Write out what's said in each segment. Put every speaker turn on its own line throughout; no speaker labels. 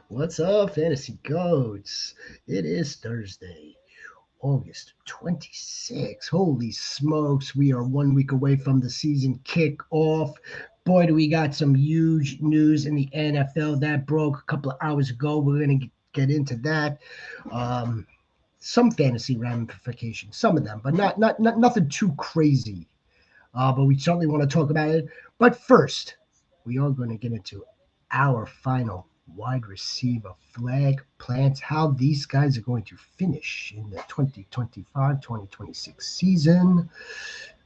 What's up, Fantasy Goats? It is Thursday, August 26th. Holy smokes, we are 1 week away from the season kickoff. Boy, do we got some huge news in the NFL that broke a couple of hours ago. We're going to get into that. Um, some fantasy ramifications, some of them, but not nothing too crazy. But we certainly want to talk about it. But first, we are going to get into our final wide receiver flag plants, how these guys are going to finish in the 2025-2026 season.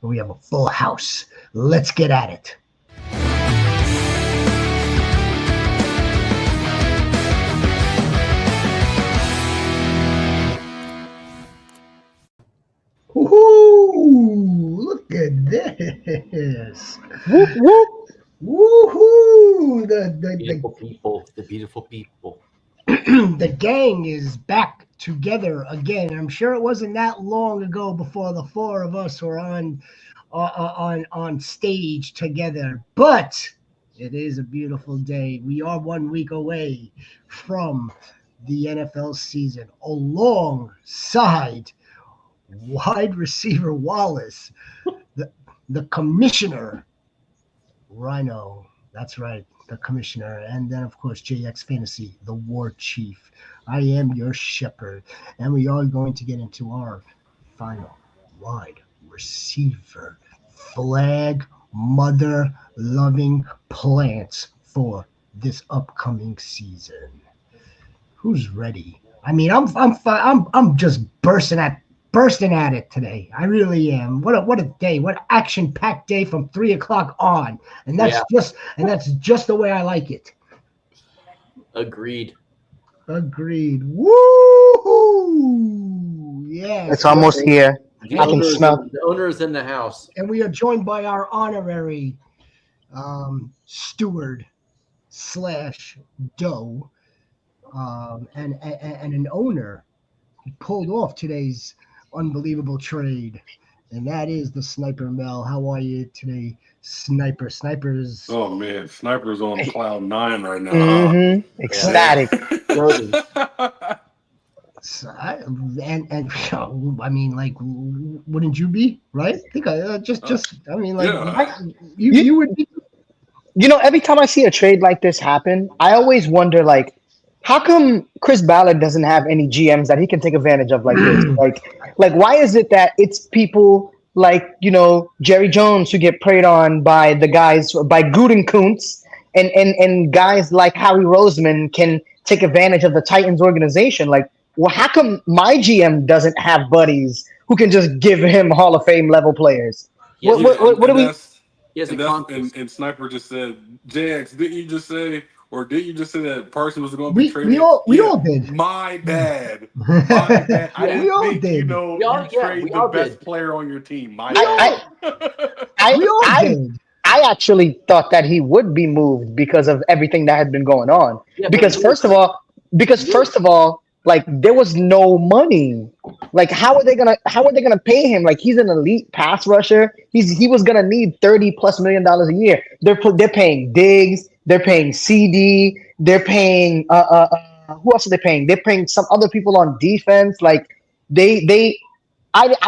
We have a full house. Let's get at it. Woohoo! Look at this.
Whoop, whoop.
Woohoo!
The beautiful people.
The gang is back together again. I'm sure it wasn't that long ago before the four of us were on stage together, but it is a beautiful day. We are 1 week away from the NFL season, alongside wide receiver Wallace, the commissioner Rhino. That's right, the commissioner. And then, of course, JX Fantasy, the war chief. I am your shepherd. And we are going to get into our final wide receiver flag mother loving plants for this upcoming season. Who's ready? I mean, I'm just bursting at it today. I really am. What a day! What action-packed day from 3 o'clock on, and that's just the way I like it.
Agreed.
Woo! Yeah,
It's almost here. I can smell.
The owner is in the house,
and we are joined by our honorary steward / doe, and an owner. He pulled off today's unbelievable trade, and that is the Sniper Mel. How are you today, Sniper? Snipers.
Oh man, Sniper's on cloud 9 right now.
Mm-hmm. Ecstatic.
I mean, like, wouldn't you be right? I think I mean, like,
yeah.
you would be.
You know, every time I see a trade like this happen, I always wonder, like, how come Chris Ballard doesn't have any GMs that he can take advantage of like this? Like, why is it that it's people like, Jerry Jones who get preyed on by the guys, by Gutekunst, and guys like Howie Roseman can take advantage of the Titans organization? Like, well, how come my GM doesn't have buddies who can just give him Hall of Fame level players? What do we?
And Sniper just said, JX, didn't you just say, or did you just say that Parsons was going to be traded?
We all did.
My bad. I didn't think
did.
You trade the best player on your team. My
bad.
I actually thought that he would be moved because of everything that had been going on. Yeah, because first of all, like, there was no money. Like, how are they gonna pay him? Like, he's an elite pass rusher. He was gonna need $30+ million a year. They're paying Diggs. They're paying CD. They're paying who else are they paying? They're paying some other people on defense. Like, I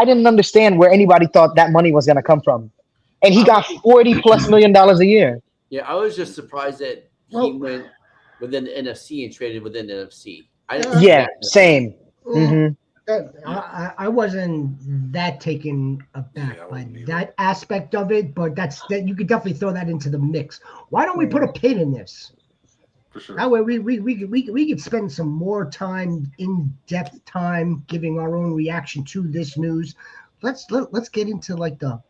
didn't understand where anybody thought that money was gonna come from, and he got $40+ million a year.
Yeah, I was just surprised that he went within the NFC and traded within the NFC.
Same. Mm-hmm.
I wasn't that taken aback by that aspect of it, but that you could definitely throw that into the mix. Why don't we put a pin in this?
For sure.
That way we could spend some more time, in-depth time, giving our own reaction to this news. Let's get into like the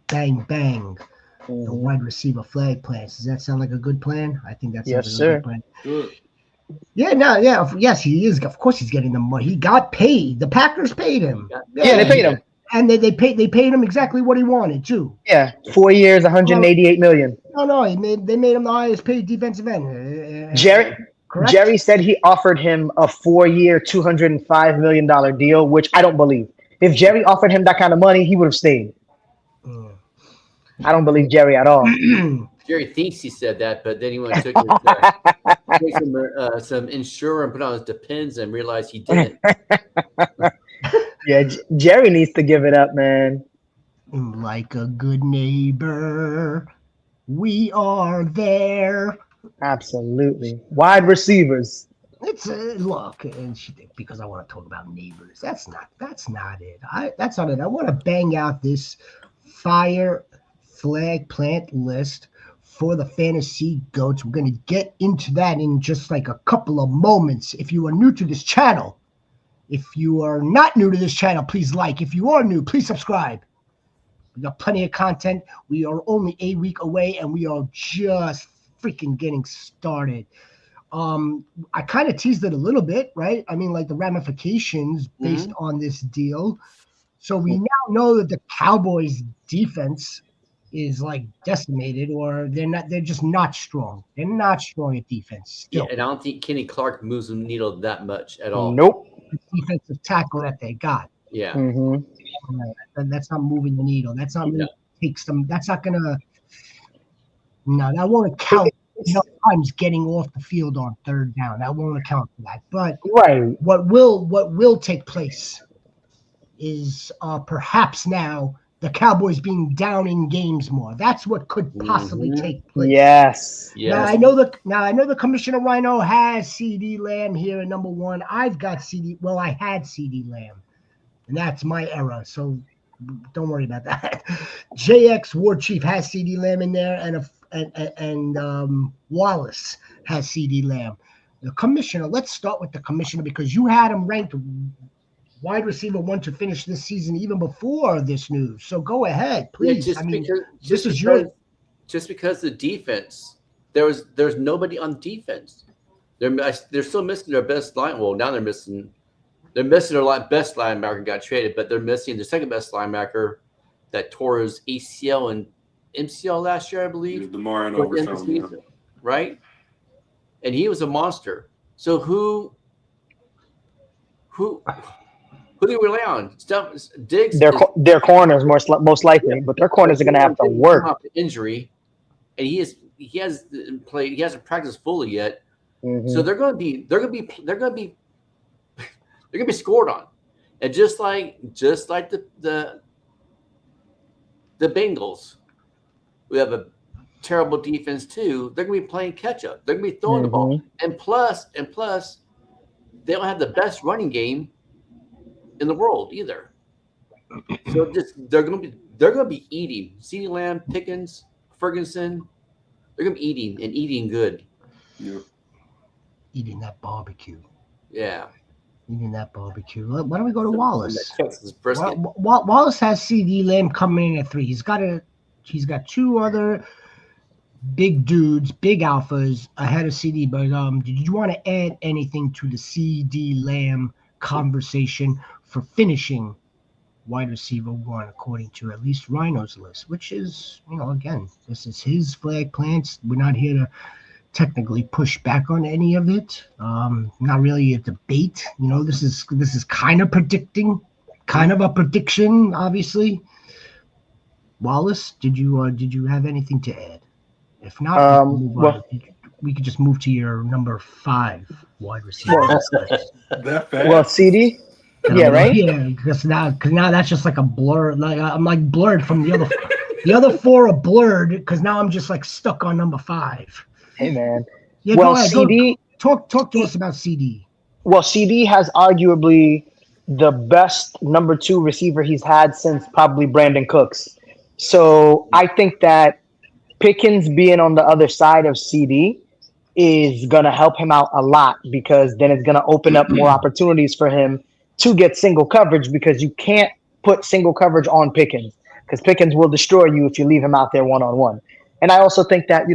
bang, the wide receiver flag plans. Does that sound like a good plan? I think that's a good plan.
Good.
Yes, he is. Of course, he's getting the money. He got paid. The Packers paid him.
Yeah, they paid him,
and they paid him exactly what he wanted too.
Yeah, 4 years, $188 million.
No, they made him the highest paid defensive end.
Jerry said he offered him a 4-year, $205 million deal, which I don't believe. If Jerry offered him that kind of money, he would have stayed. I don't believe Jerry at all.
Jerry thinks he said that, but then he went and took it. take some insurer and put on his Depends and realize he didn't.
Yeah, Jerry needs to give it up, man.
Like a good neighbor, we are there.
Absolutely. Wide receivers.
It's look, and because I want to talk about neighbors. That's not it. That's not it. I want to bang out this fire flag plant list for the fantasy goats. We're gonna get into that in just like a couple of moments. If you are new to this channel, if you are not new to this channel, please like. If you are new, please subscribe. We got plenty of content. We are only a week away, and we are just freaking getting started. I kind of teased it a little bit, right? I mean, like the ramifications based on this deal. So we now know that the Cowboys defense is like decimated, or they're just not strong. They're not strong at defense still.
Yeah, and I don't think Kenny Clark moves the needle that much at all.
Nope.
The defensive tackle that they got.
Yeah.
That's not moving the needle. That's not going to take some. That's not going to. No, that won't account. Times getting off the field on third down. That won't account for that. But what will take place is perhaps now the Cowboys being down in games more. That's what could possibly take place.
Yes.
Now I know the Commissioner Rhino has CeeDee Lamb here at number 1. I've got CeeDee. Well, I had CeeDee Lamb, and that's my era. So don't worry about that. JX War Chief has CeeDee Lamb in there, and Wallace has CeeDee Lamb. The commissioner, let's start with the commissioner because you had him ranked wide receiver 1 to finish this season even before this news. So go ahead, please.
Just because the defense, there's nobody on defense. They're still missing their best line. Well, now they're missing their best linebacker got traded, but they're missing the second best linebacker that tore his ACL and MCL last year, I believe.
Jamar and Overshown,
right? And he was a monster. So who do they rely on? Diggs.
Their corners most likely, but their corners are going to have to work.
Injury, and he hasn't played. He hasn't practiced fully yet. So they're going to be scored on, and just like the Bengals, we have a terrible defense too. They're going to be playing catch up. They're going to be throwing the ball, and plus, they don't have the best running game in the world either. So they're going to be eating. CeeDee Lamb, Pickens, Ferguson, they're going to be eating good.
Yeah.
Eating that barbecue.
Yeah.
Eating that barbecue. Why don't we go to Wallace?
Wallace
Wallace has CeeDee Lamb coming in at 3. He's got 2 other big dudes, big alphas ahead of CeeDee. But did you want to add anything to the CeeDee Lamb conversation for finishing wide receiver 1, according to at least Rhino's list, which is, again, this is his flag plants. We're not here to technically push back on any of it. Not really a debate. This is kind of a prediction, obviously. Wallace, did you have anything to add? If not, we could just move to your number 5 wide receiver.
Well, CeeDee. Yeah, right.
Yeah, because now that's just like a blur. Like I'm like blurred from the other. The other 4 are blurred because now I'm just like stuck on number 5.
Hey man.
Yeah,
well, CeeDee.
Talk to us about CeeDee.
Well, CeeDee has arguably the best number 2 receiver he's had since probably Brandon Cooks. So I think that Pickens being on the other side of CeeDee is gonna help him out a lot because then it's gonna open up more opportunities for him to get single coverage because you can't put single coverage on Pickens because Pickens will destroy you if you leave him out there one-on-one. And I also think that,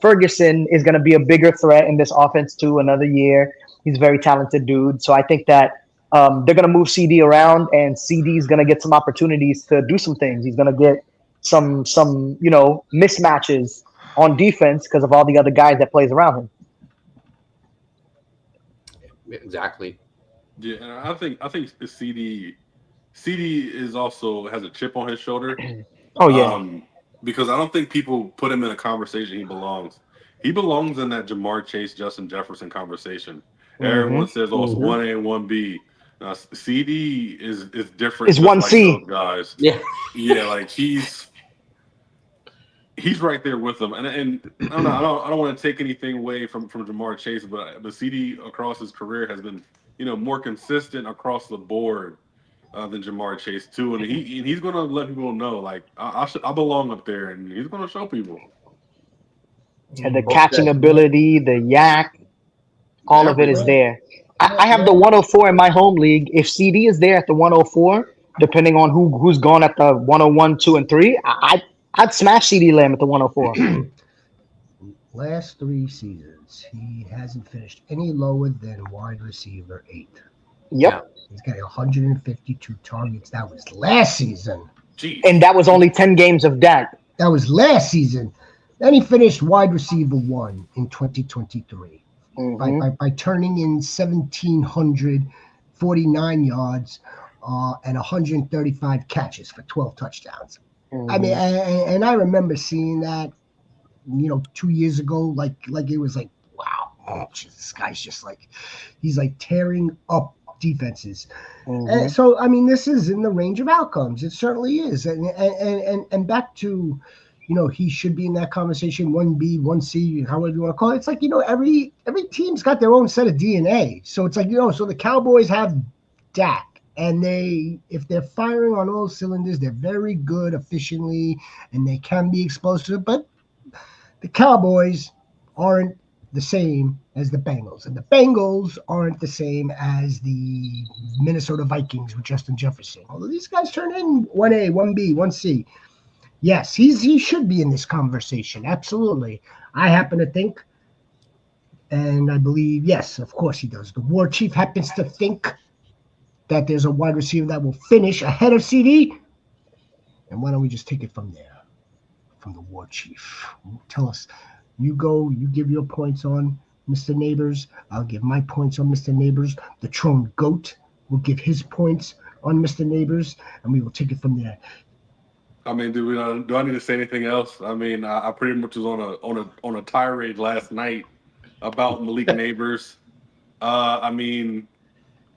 Ferguson is going to be a bigger threat in this offense too another year. He's a very talented dude. So I think that they're going to move CeeDee around and CeeDee is going to get some opportunities to do some things. He's going to get some mismatches on defense because of all the other guys that plays around him.
Exactly.
Yeah, and I think CeeDee is also has a chip on his shoulder.
Oh yeah.
Because I don't think people put him in a conversation he belongs. He belongs in that Jamar Chase, Justin Jefferson conversation. Everyone says, "Oh, it's 1A and 1B." CD is different.
It's
just
1C.
like those guys. Yeah, like he's right there with them. And I don't know. I don't want to take anything away from Jamar Chase, but CD across his career has been more consistent across the board than Jamar Chase too. And he's going to let people know like I belong up there, and he's going to show people.
And the catching ability, the yak, all of it is there. I have the 104 in my home league. If CD is there at the 104, depending on who's gone at the 101, 2, and 3, I'd smash CeeDee Lamb at the 104.
Last 3 seasons, he hasn't finished any lower than wide receiver 8.
Yep.
He's got 152 targets. That was last season.
Jeez.
And that was only 10 games of that.
That was last season. Then he finished wide receiver 1 in 2023 by turning in 1,749 yards and 135 catches for 12 touchdowns. I mean, and I remember seeing that, 2 years ago, like it was like, wow, this guy's just like, he's like tearing up defenses. And so, I mean, this is in the range of outcomes. It certainly is. And back to, he should be in that conversation, 1B, 1C, however you want to call it. It's like, every team's got their own set of DNA. So it's like, so the Cowboys have Dak. And if they're firing on all cylinders, they're very good efficiently, and they can be explosive. But the Cowboys aren't the same as the Bengals, and the Bengals aren't the same as the Minnesota Vikings with Justin Jefferson. Although these guys turn in 1A, 1B, 1C. Yes, he should be in this conversation. Absolutely. I happen to think, and I believe, yes, of course he does. The War Chief happens to think that there's a wide receiver that will finish ahead of CD. And why don't we just take it from there, from the War Chief? Tell us. You go, you give your points on Mr. Nabers. I'll give my points on Mr. Nabers. The Tron Goat will give his points on Mr. Nabers, and we will take it from there.
I mean, do I need to say anything else? I mean, I pretty much was on a tirade last night about Malik Nabers. I mean,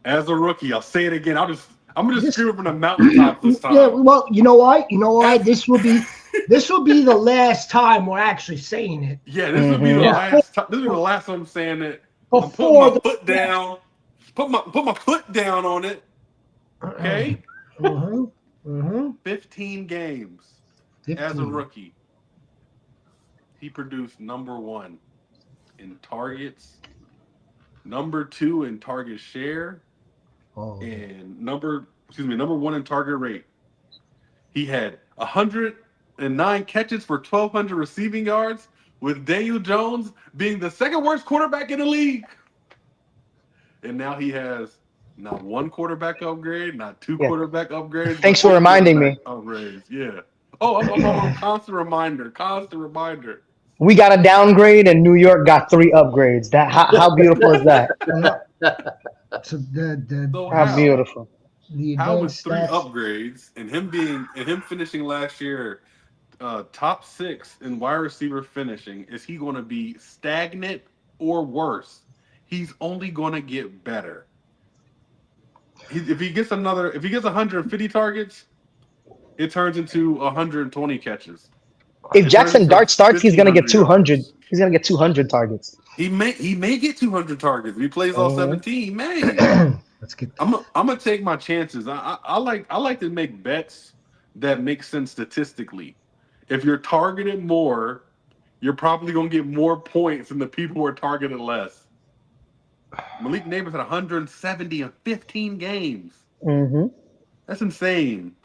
as a rookie, I'll say it again. I'm gonna just scream from the mountaintop this time.
Yeah, well, you know why? This will be the last time we're actually saying it.
Yeah, this will be the last time. This will be the last time I'm saying it.
Before
put my foot down. Put my foot down on it. Okay. 15 games 15. As a rookie. He produced number 1 in targets, number 2 in target share, and number 1 in target rate. He had 109 catches for 1,200 receiving yards, with Daniel Jones being the second worst quarterback in the league. And now he has not 1 quarterback upgrade, not 2 quarterback upgrades.
Thanks for reminding me.
Upgrades, yeah. I'm constant reminder.
We got a downgrade, and New York got 3 upgrades. How beautiful is that?
So
how beautiful.
How was 3 upgrades and him finishing last year top 6 in wide receiver finishing? Is he going to be stagnant or worse? He's only going to get better. If he gets 150 targets, it turns into 120 catches.
If Jackson Dart starts, he's going to get 200. He's going to get 200 targets.
He may get 200 targets. If he plays all 17, he may. I'm gonna take my chances. I like to make bets that make sense statistically. If you're targeted more, you're probably gonna get more points than the people who are targeted less. Malik Nabers had 170 in 15 games. That's insane.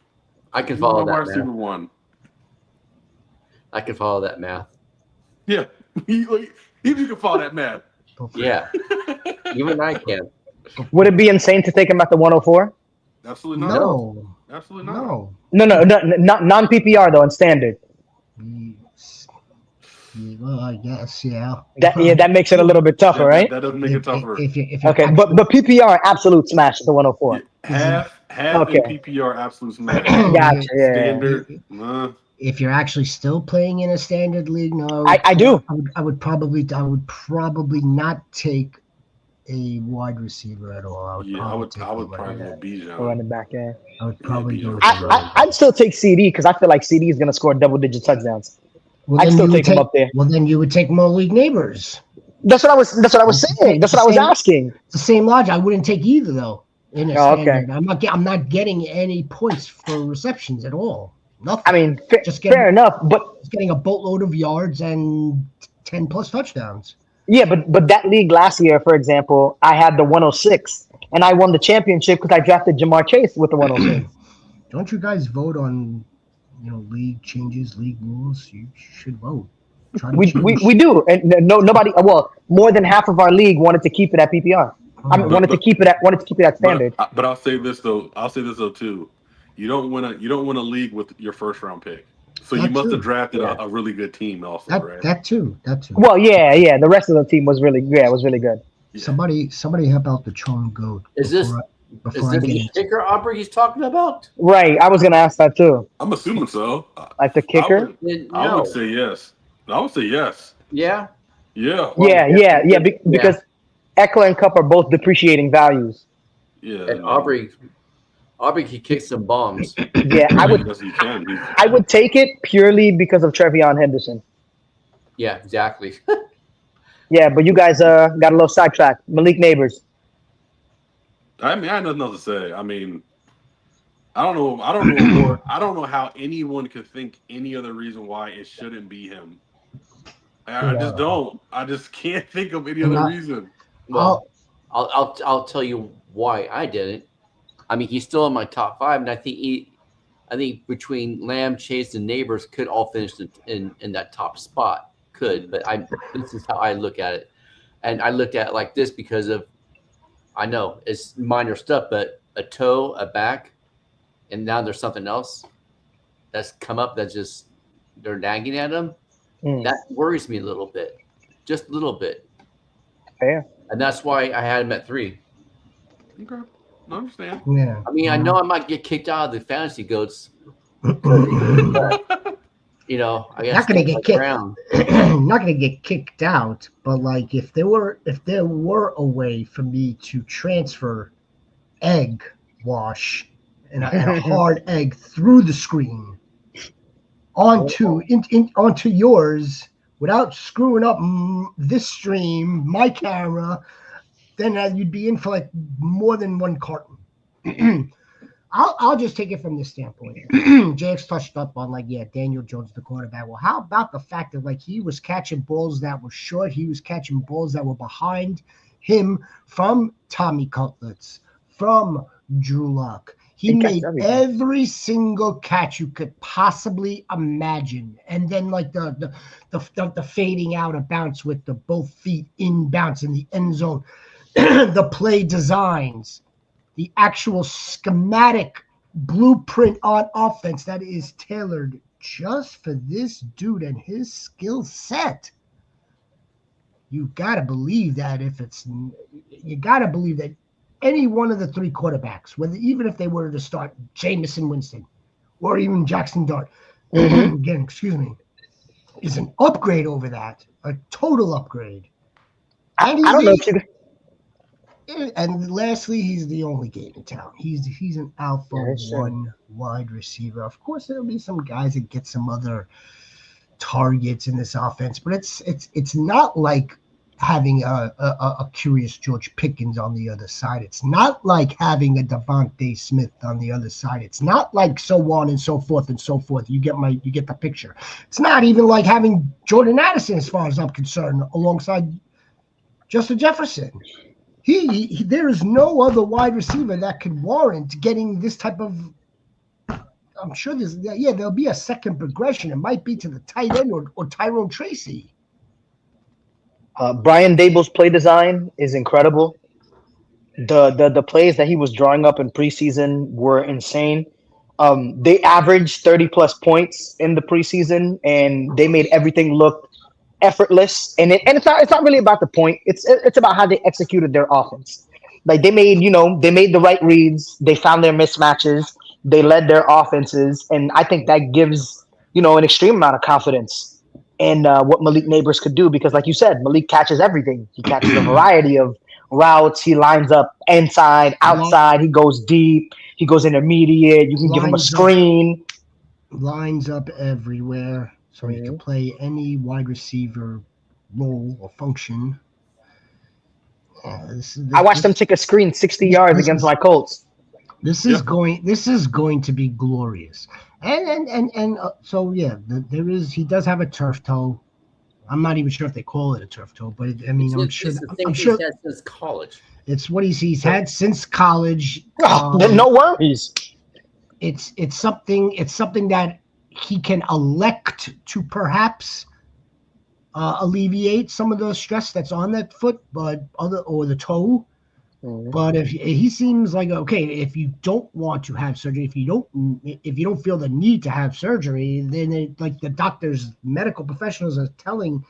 I can follow that
Receiver 1.
I can follow that math.
Yeah, even you can follow that math.
Yeah, even I can.
Would it be insane to take him at the 104?
Absolutely not.
No.
Absolutely not.
No, not non-PPR though, in standard.
Well, I guess, yeah.
That makes it a little bit tougher, right?
That doesn't make it tougher.
Okay, but PPR absolute smash at the 104.
Half in PPR absolute smash.
Gotcha. Yeah.
Standard.
If you're actually still playing in a standard league, no,
I do.
I would probably not take a wide receiver at all.
I would probably go
A running back, yeah.
I would probably go with
I'd still take CeeDee because I feel like CeeDee is going to score double-digit touchdowns.
Well,
I'd still take him up there.
Well, then you would take Malik Nabers.
That's what I was saying. That's what I was asking.
It's the same logic. I wouldn't take either though. In a standard.
Okay.
I'm not getting any points for receptions at all. Nothing.
I mean, fair enough, but
just getting a boatload of yards and 10 plus touchdowns.
Yeah, but that league last year, for example, I had the 106, and I won the championship because I drafted Jamar Chase with the 106.
Don't you guys vote on, league changes, league rules? You should vote.
We do, and nobody. Well, more than half of our league wanted to keep it at PPR. Wanted to keep it at standard.
But I'll say this though. Too. You don't win a league with your first round pick. So you must have drafted a really good team also, right?
That too.
Well, yeah. The rest of the team was really good.
Yeah.
Somebody help out the Tron goat.
Is this the kicker Aubrey he's talking about?
Right. I was gonna ask that too.
I'm assuming so.
Like the kicker?
I would say yes.
Yeah.
Yeah.
Yeah. Because Eckler and Kupp are both depreciating values.
Yeah.
And Aubrey can kick some bombs.
Yeah, I would take it purely because of Trevion Henderson.
Yeah, exactly.
Yeah, but you guys got a little sidetracked. Malik Nabers.
I mean, I have nothing else to say. I mean, I don't know. I don't know how anyone could think any other reason why it shouldn't be him. I just don't. I just can't think of any other reason.
Well, I'll tell you why I didn't. I mean, he's still in my top 5, and I think between Lamb, Chase, and Nabers could all finish in that top spot. But this is how I look at it, and I looked at it like this because I know it's minor stuff, but a toe, a back, and now there's something else that's come up that's just they're nagging at him. That worries me a little bit, just a little bit.
Fair.
And that's why I had him at 3.
Okay, I understand.
Yeah.
I mean, I know I might get kicked out of the fantasy goats. But, I guess
not gonna get kicked. Not gonna get kicked out, but like if there were a way for me to transfer egg wash and a hard egg through the screen onto yours without screwing up this stream, my camera, then you'd be in for like more than one carton. I'll just take it from this standpoint. JX touched up on Daniel Jones, the quarterback. Well, how about the fact that he was catching balls that were short, he was catching balls that were behind him from Tommy Cutlets, from Drew Lock. He made every single catch you could possibly imagine, and then the fading out of bounce with the both feet in bounce in the end zone, the play designs. The actual schematic blueprint on offense that is tailored just for this dude and his skill set. You got to believe that any one of the 3 quarterbacks, even if they were to start Jameson Winston or even Jackson Dart, again, is an upgrade over that, a total upgrade.
I don't know if you.
And lastly, he's the only game in town. He's an alpha 1 wide receiver. Of course, there'll be some guys that get some other targets in this offense, but it's not like having a curious George Pickens on the other side. It's not like having a Devontae Smith on the other side. It's not like so on and so forth and so forth. You get the picture. It's not even like having Jordan Addison, as far as I'm concerned, alongside Justin Jefferson. There is no other wide receiver that could warrant getting this type of. I'm sure there'll be a second progression. It might be to the tight end or Tyrone Tracy.
Brian Dable's play design is incredible. The plays that he was drawing up in preseason were insane. They averaged 30 plus points in the preseason, and they made everything look effortless. And it's not really about the point. It's about how they executed their offense. Like they made the right reads. They found their mismatches. They led their offenses, and I think that gives an extreme amount of confidence in what Malik Nabers could do because, like you said, Malik catches everything. He catches a variety of routes. He lines up inside, outside. He goes deep. He goes intermediate. You can give him a screen.
Lines up everywhere, so he can play any wide receiver role or function.
I watched him take a screen 60 yards against my Colts.
This is going to be glorious. So there is. He does have a turf toe. I'm not even sure if they call it a turf toe, but I'm sure.
He's had since college.
It's what he's had since college.
No worries.
It's something that he can elect to perhaps alleviate some of the stress that's on that foot, or the toe. But if he seems like if you don't want to have surgery, if you don't feel the need to have surgery, then like the doctors, medical professionals are telling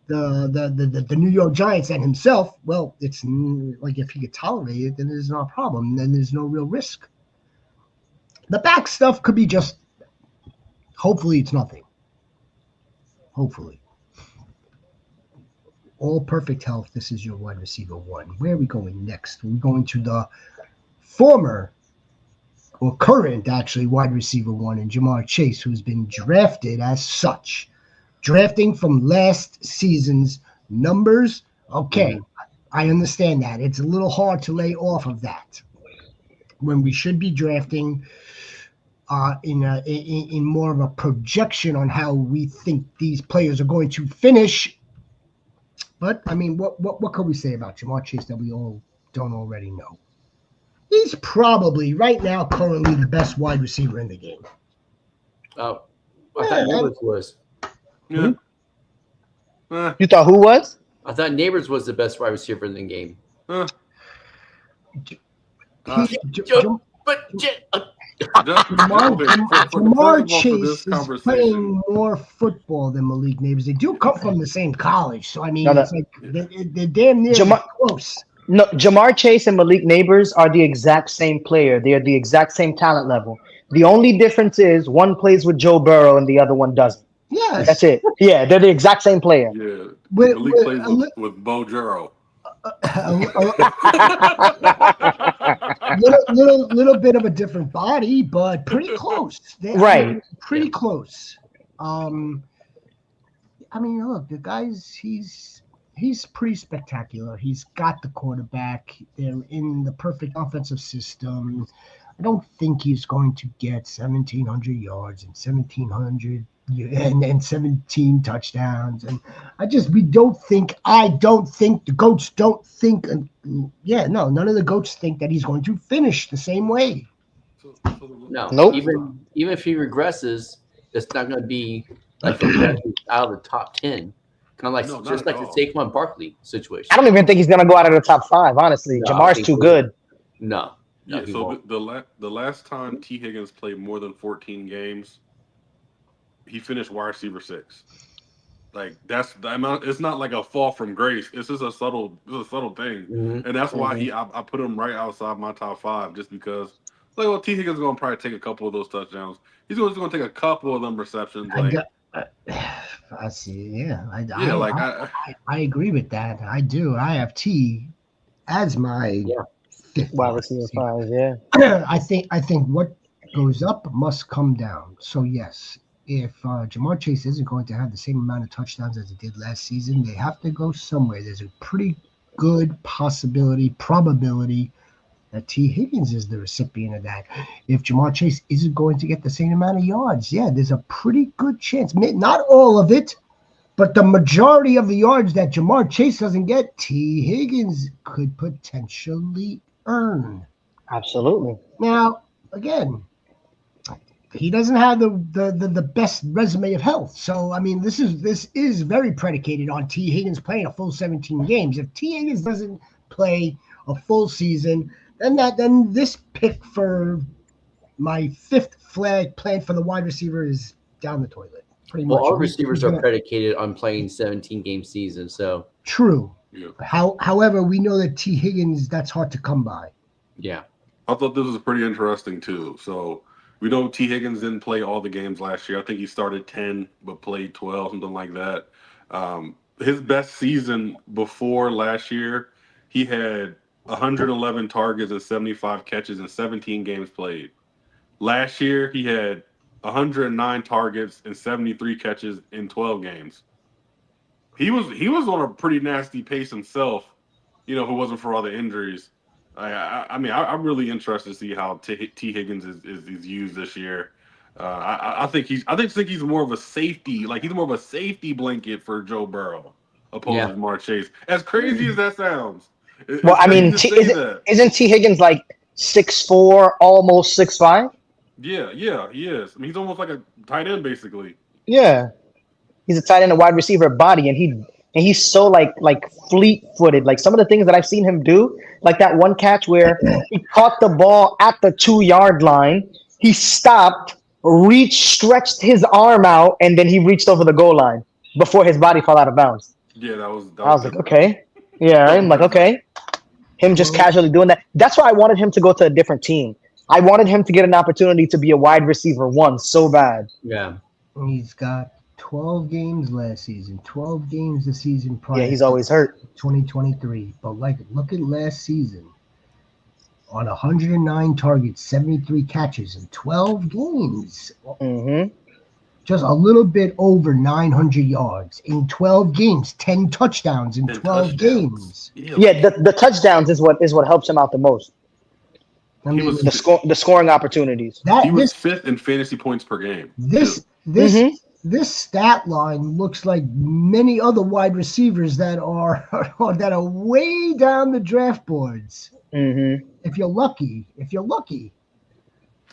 the New York Giants and himself, well, it's like if he could tolerate it, then there's no problem. Then there's no real risk. The back stuff could be just. Hopefully, it's nothing. Hopefully. All perfect health. This is your wide receiver one. Where are we going next? We're going to the former or current, actually, wide receiver one in Jamar Chase, who's been drafted as such. Drafting from last season's numbers. Okay, I understand that. It's a little hard to lay off of that when we should be drafting in more of a projection on how we think these players are going to finish. But I mean, what can we say about Jamar Chase that we all don't already know? He's probably right now currently the best wide receiver in the game.
Oh, I thought Nabers was.
Yeah.
You thought who was?
I thought Nabers was the best wide receiver in the game.
Jamar Chase is playing more football than Malik Nabers. They do come from the same college, so I mean, it's like they're damn near close.
No, Jamar Chase and Malik Nabers are the exact same player. They are the exact same talent level. The only difference is one plays with Joe Burrow and the other one doesn't.
Yeah,
that's it. Yeah, they're the exact same player.
Yeah, Malik plays with Bo Juro.
little bit of a different body, but pretty close. Pretty close. I mean, look, the guy's he's pretty spectacular. He's got the quarterback. They're in the perfect offensive system. I don't think he's going to get 1,700 yards and 1,700 and 17 touchdowns. And I don't think the GOATs don't think. None of the GOATs think that he's going to finish the same way.
No,
nope.
Even if he regresses, it's not going to be like out of the top 10. Kind of like the Saquon Barkley situation.
I don't even think he's going to go out of the top 5. Honestly, no, Jamar's too good.
No.
Yeah. So the last time T. Higgins played more than 14 games, he finished wide receiver 6. Like that's the amount. It's not like a fall from grace. It's just a subtle thing, and that's why I put him right outside my top 5, just because. Like, T. Higgins is going to probably take a couple of those touchdowns. He's just going to take a couple of them receptions.
I see. Yeah, I agree with that. I do. I have T as my fifth
wide receiver 5. Yeah.
I think what goes up must come down. So yes, if Jamar Chase isn't going to have the same amount of touchdowns as he did last season, they have to go somewhere. There's a pretty good probability that T. Higgins is the recipient of that. If Jamar Chase isn't going to get the same amount of yards, there's a pretty good chance. Not all of it, but the majority of the yards that Jamar Chase doesn't get, T. Higgins could potentially earn.
Absolutely.
Now, again, he doesn't have the best resume of health. So, I mean, this is very predicated on T. Higgins playing a full 17 games. If T. Higgins doesn't play a full season, then this pick for my 5th flag plan for the wide receiver is down the toilet. Pretty much.
All receivers are predicated on playing 17-game season. So
true. Yeah. However, we know that T. Higgins, that's hard to come by.
Yeah.
I thought this was pretty interesting too. So We know T. Higgins didn't play all the games last year. I think he started 10 but played 12, something like that. His best season before last year, he had 111 targets and 75 catches in 17 games played. Last year, he had 109 targets and 73 catches in 12 games. He was on a pretty nasty pace himself, if it wasn't for all the injuries. I'm really interested to see how T. Higgins is used this year. I think he's more of a safety, like he's more of a safety blanket for Joe Burrow, opposed to Jamar Chase. As crazy as that sounds.
Well, I mean, isn't T. Higgins like 6'4", almost 6'5"?
Yeah, he is. I mean, he's almost like a tight end, basically.
Yeah, he's a tight end, a wide receiver body, and he's so like fleet-footed. Like some of the things that I've seen him do, like that one catch where he caught the ball at the 2-yard line, he stopped, stretched his arm out, and then he reached over the goal line before his body fell out of bounds.
Yeah, I was
like, okay, yeah, I'm like, okay, him just casually doing that. That's why I wanted him to go to a different team. I wanted him to get an opportunity to be a wide receiver one so bad.
Yeah,
he's got 12 games last season, 12 games the season prior.
Yeah, he's always hurt.
2023. But look at last season. On 109 targets, 73 catches in 12 games.
Mm-hmm.
Just a little bit over 900 yards in 12 games, 10 touchdowns in 12 games.
Yeah, the touchdowns is what helps him out the most. I mean, the scoring opportunities.
He was fifth in fantasy points per game.
This stat line looks like many other wide receivers that are way down the draft boards.
Mm-hmm.
If you're lucky.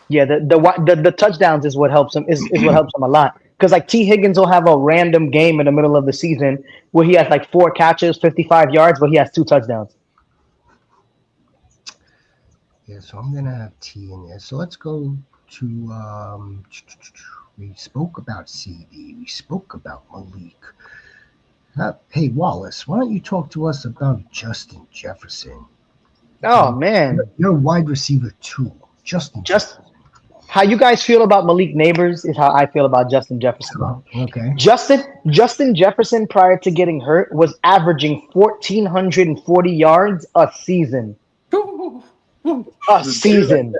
Yeah, the touchdowns is what helps him. Is what helps him a lot. Because like T. Higgins will have a random game in the middle of the season where he has like 4 catches, 55 yards, but he has 2 touchdowns.
Yeah, so I'm gonna have T in there. So let's go to we spoke about CeeDee. We spoke about Malik. Hey Wallace, why don't you talk to us about Justin Jefferson?
Oh man,
you're wide receiver 2, Justin.
How you guys feel about Malik Nabers is how I feel about Justin Jefferson.
Oh, okay.
Justin Jefferson prior to getting hurt was averaging 1,440 yards a season. A season.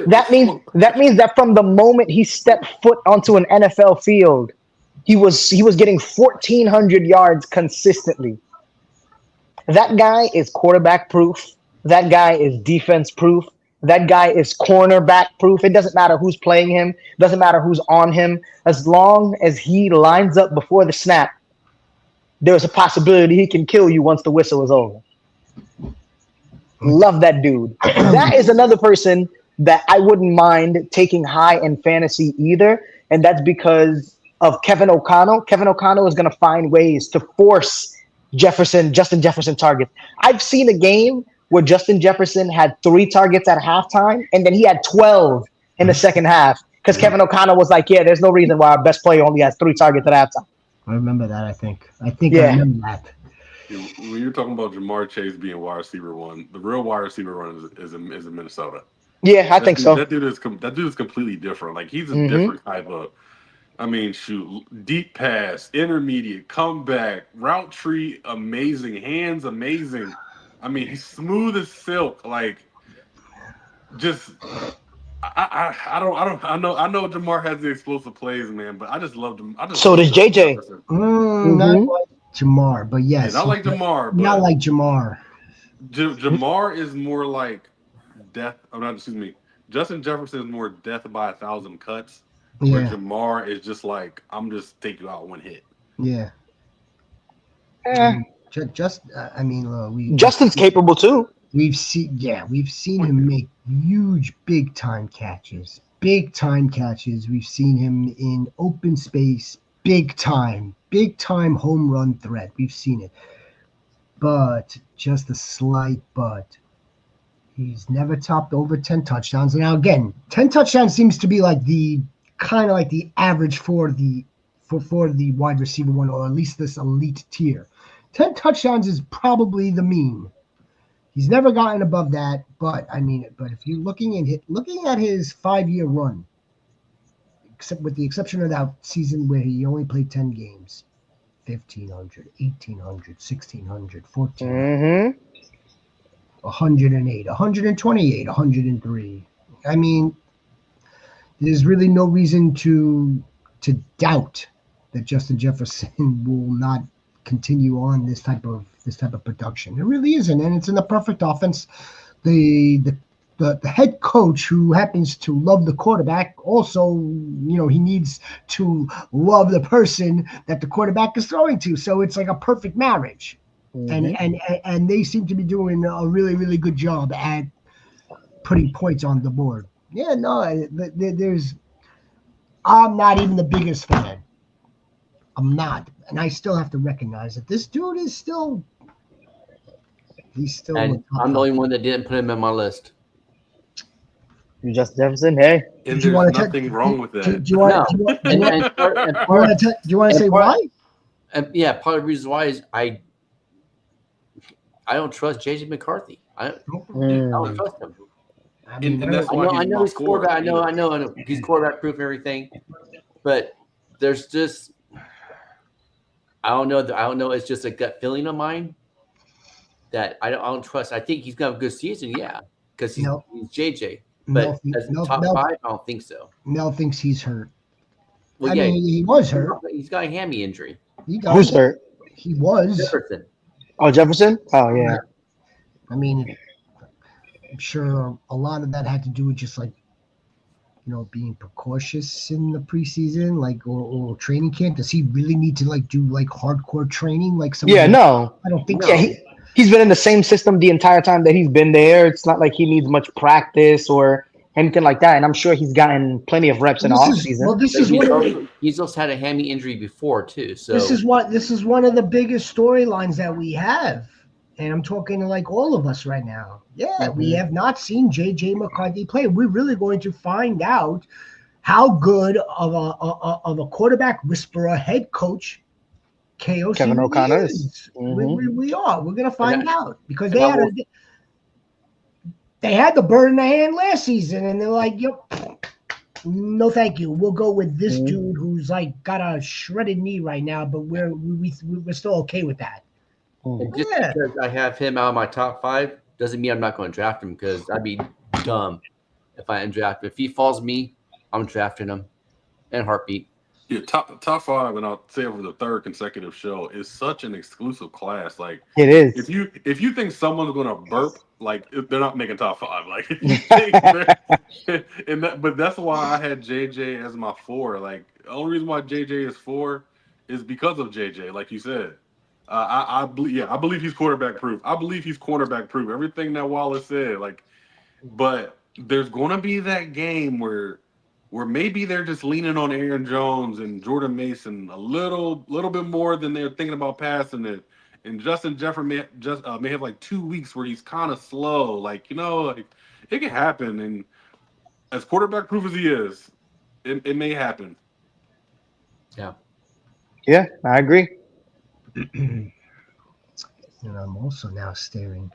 That means that from the moment he stepped foot onto an NFL field, he was getting 1,400 yards consistently. That guy is quarterback proof. That guy is defense proof. That guy is cornerback proof. It doesn't matter who's playing him. Doesn't matter who's on him. As long as he lines up before the snap, there's a possibility he can kill you once the whistle is over. Love that dude. That is another person that I wouldn't mind taking high in fantasy either, and that's because of Kevin O'Connell. Kevin O'Connell is going to find ways to force Justin Jefferson targets. I've seen a game where Justin Jefferson had 3 targets at halftime, and then he had 12 in the second half because Kevin O'Connell was like, yeah, there's no reason why our best player only has 3 targets at halftime.
I remember that, I think. I remember that.
When you're talking about Jamar Chase being wide receiver 1, the real wide receiver 1 is in Minnesota.
Yeah, I think so.
That dude is completely different. Like he's a different type of. I mean, shoot, deep pass, intermediate, comeback, route tree, amazing, hands, amazing. I mean, he's smooth as silk. Like, just I know Jamar has the explosive plays, man, but I just love him.
So does JJ.
Not like Jamar, but yes.
Yeah, not like Jamar.
Not like Jamar.
Jamar is more like death. Justin Jefferson is more death by 1,000 cuts.
Yeah.
Where Jamar is just like, I'm just take you out one hit.
Yeah.
Justin's capable too.
We've seen him make huge big time catches. We've seen him in open space, big time home run threat. We've seen it. But just a slight but. He's never topped over 10 touchdowns. Now again, 10 touchdowns seems to be like the average for the wide receiver 1, or at least this elite tier. 10 touchdowns is probably the mean. He's never gotten above that, But if you're looking at his 5-year run, except with the exception of that season where he only played 10 games, 1,500, 1,800, 1,600, 1,400, 108, 128, 103. There's really no reason to doubt that Justin Jefferson will not continue on this type of production. It really isn't, and it's in the perfect offense. The head coach, who happens to love the quarterback, also, he needs to love the person that the quarterback is throwing to. So it's like a perfect marriage. And they seem to be doing a really, really good job at putting points on the board. Yeah, no, I'm not even the biggest fan. I'm not, and I still have to recognize that this dude is still. He's still.
And I'm the only one that didn't put him in my list.
You just Jefferson, hey.
And there's nothing wrong with that.
Do you want to say why?
And part of the reason why is I don't trust JJ McCarthy. I don't trust him.
And that's why
I know he's quarterback. I know he's quarterback proof and everything, but there's just I don't know. It's just a gut feeling of mine that I don't trust. I think he's gonna have a good season, because he's JJ. But as top 5, I don't think so.
Mel thinks he's hurt.
Well,
he was hurt.
He's got a hammy injury.
Who's hurt?
He was
Jefferson.
Oh, Jefferson? Oh, yeah.
I'm sure a lot of that had to do with just being precautious in the preseason, or training camp. Does he really need to do hardcore training?
No.
I don't think
so. Yeah, he's been in the same system the entire time that he's been there. It's not like he needs much practice or anything like that. And I'm sure he's gotten plenty of reps in the offseason.
Well,
he's also had a hammy injury before too. So
this is one of the biggest storylines that we have. And I'm talking to all of us right now. Yeah, we have not seen J.J. McCarthy play. We're really going to find out how good of a quarterback whisperer head coach KOC
Kevin O'Connor is.
We are. We're going to find out because they had the bird in the hand last season, and they're like, "Yep, no, thank you. We'll go with this dude who's got a shredded knee right now, but we're still okay with that."
And just because I have him out of my top 5 doesn't mean I'm not going to draft him, because I'd be dumb if I didn't draft him. If he falls to me, I'm drafting him in a heartbeat.
Yeah, top 5, and I'll say over the 3rd consecutive show, is such an exclusive class.
It is.
If you think someone's going to burp, they're not making top 5. But that's why I had JJ as my 4. The only reason why JJ is 4 is because of JJ, like you said. I believe he's quarterback proof. Everything that Wallace said, but there's going to be that game where maybe they're just leaning on Aaron Jones and Jordan Mason a little bit more than they're thinking about passing it. And Justin Jefferson may have 2 weeks where he's kind of slow. It can happen. And as quarterback proof as he is, it may happen.
Yeah.
Yeah, I agree.
And I'm also now staring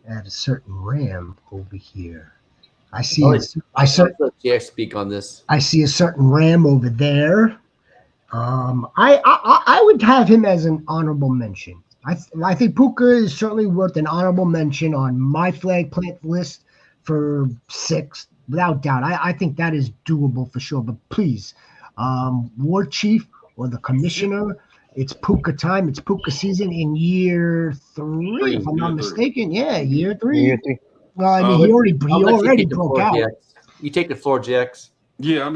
at a certain Ram over here. I see.
Speak on this.
I see a certain Ram over there. I would have him as an honorable mention. I think Puka is certainly worth an honorable mention on my flag plant list for 6, without doubt. I think that is doable for sure. But please, War Chief or the Commissioner, it's Puka time. It's Puka season in year 3, if I'm not mistaken. Yeah, year 3.
Year 3.
Well, he already broke out.
You take the floor, Jax.
Yeah,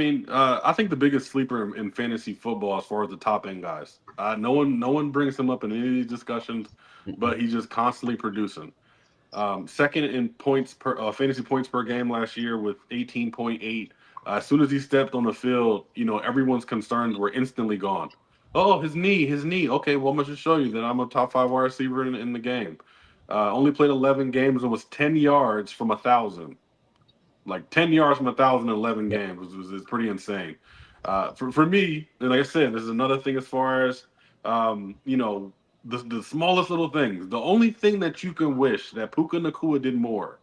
I think the biggest sleeper in fantasy football as far as the top end guys. No one brings him up in any of these discussions, but he's just constantly producing. Second in points per fantasy points per game last year with 18.8. As soon as he stepped on the field, everyone's concerns were instantly gone. Oh, his knee. Okay, well, I'm going to show you that I'm a top 5 wide receiver in the game. Only played 11 games and was 10 yards from 1,000. 10 yards from 1,011 games was pretty insane. For me, and like I said, this is another thing as far as, the smallest little things. The only thing that you can wish that Puka Nacua did more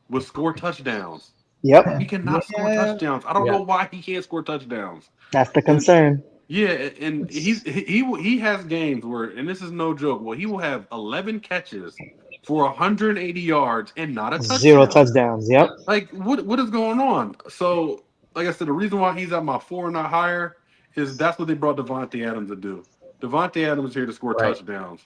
will score touchdowns.
Yep.
He cannot score touchdowns. I don't know why he can't score touchdowns.
That's the concern.
And he has games where, and this is no joke, well, he will have 11 catches for 180 yards and not a touchdown.
0 touchdowns. Yep.
Like, what is going on? So, like I said, the reason why he's at my 4 and not higher is that's what they brought Devontae Adams to do. Devontae Adams is here to score touchdowns.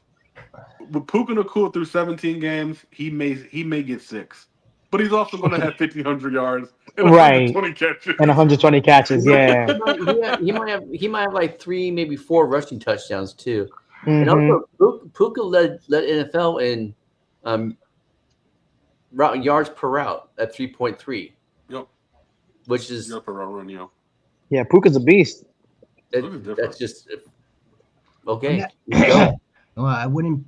With Puka Nacua through 17 games, he may get 6. But he's also going to have 1,500 yards and 120 catches.
And 120 catches, yeah.
He might have like 3, maybe 4 rushing touchdowns too. And also, Puka led NFL in yards per route at 3.3.
Yep.
Which is
per route run,
yeah. Puka's a beast.
That's just okay.
Well, I wouldn't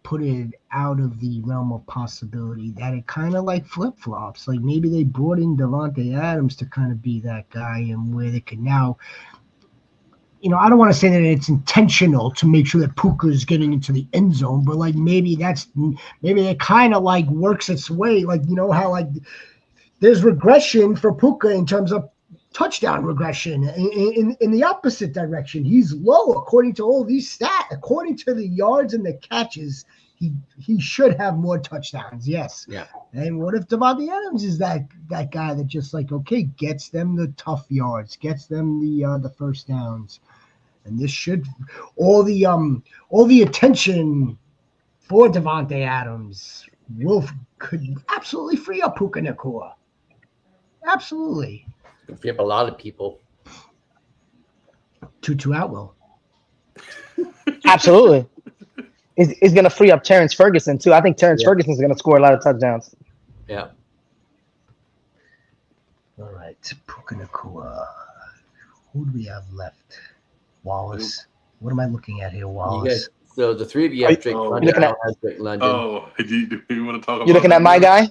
put it out of the realm of possibility that it kind of like flip-flops. Like maybe they brought in Devontae Adams to kind of be that guy, and where they can now, I don't want to say that it's intentional to make sure that Puka is getting into the end zone, but like maybe it kind of like works its way. Like, how like there's regression for Puka in terms of touchdown regression in the opposite direction. He's low according to all these stats. According to the yards and the catches, he should have more touchdowns. Yes.
Yeah.
And what if Devontae Adams is that guy that just like gets them the tough yards, gets them the first downs, and this should all the attention for Devontae Adams could absolutely free up Puka Nacua. Absolutely.
Free up a lot of people.
Tutu Atwell.
Absolutely. He's going to free up Terrence Ferguson, too. I think Terrence Ferguson's going to score a lot of touchdowns.
Yeah.
All right. Puka Nacua. Who do we have left? Wallace. What am I looking at here, Wallace?
So the 3 of you have Drake London. Drake London.
Oh, do you want to talk about
You're looking at my guy?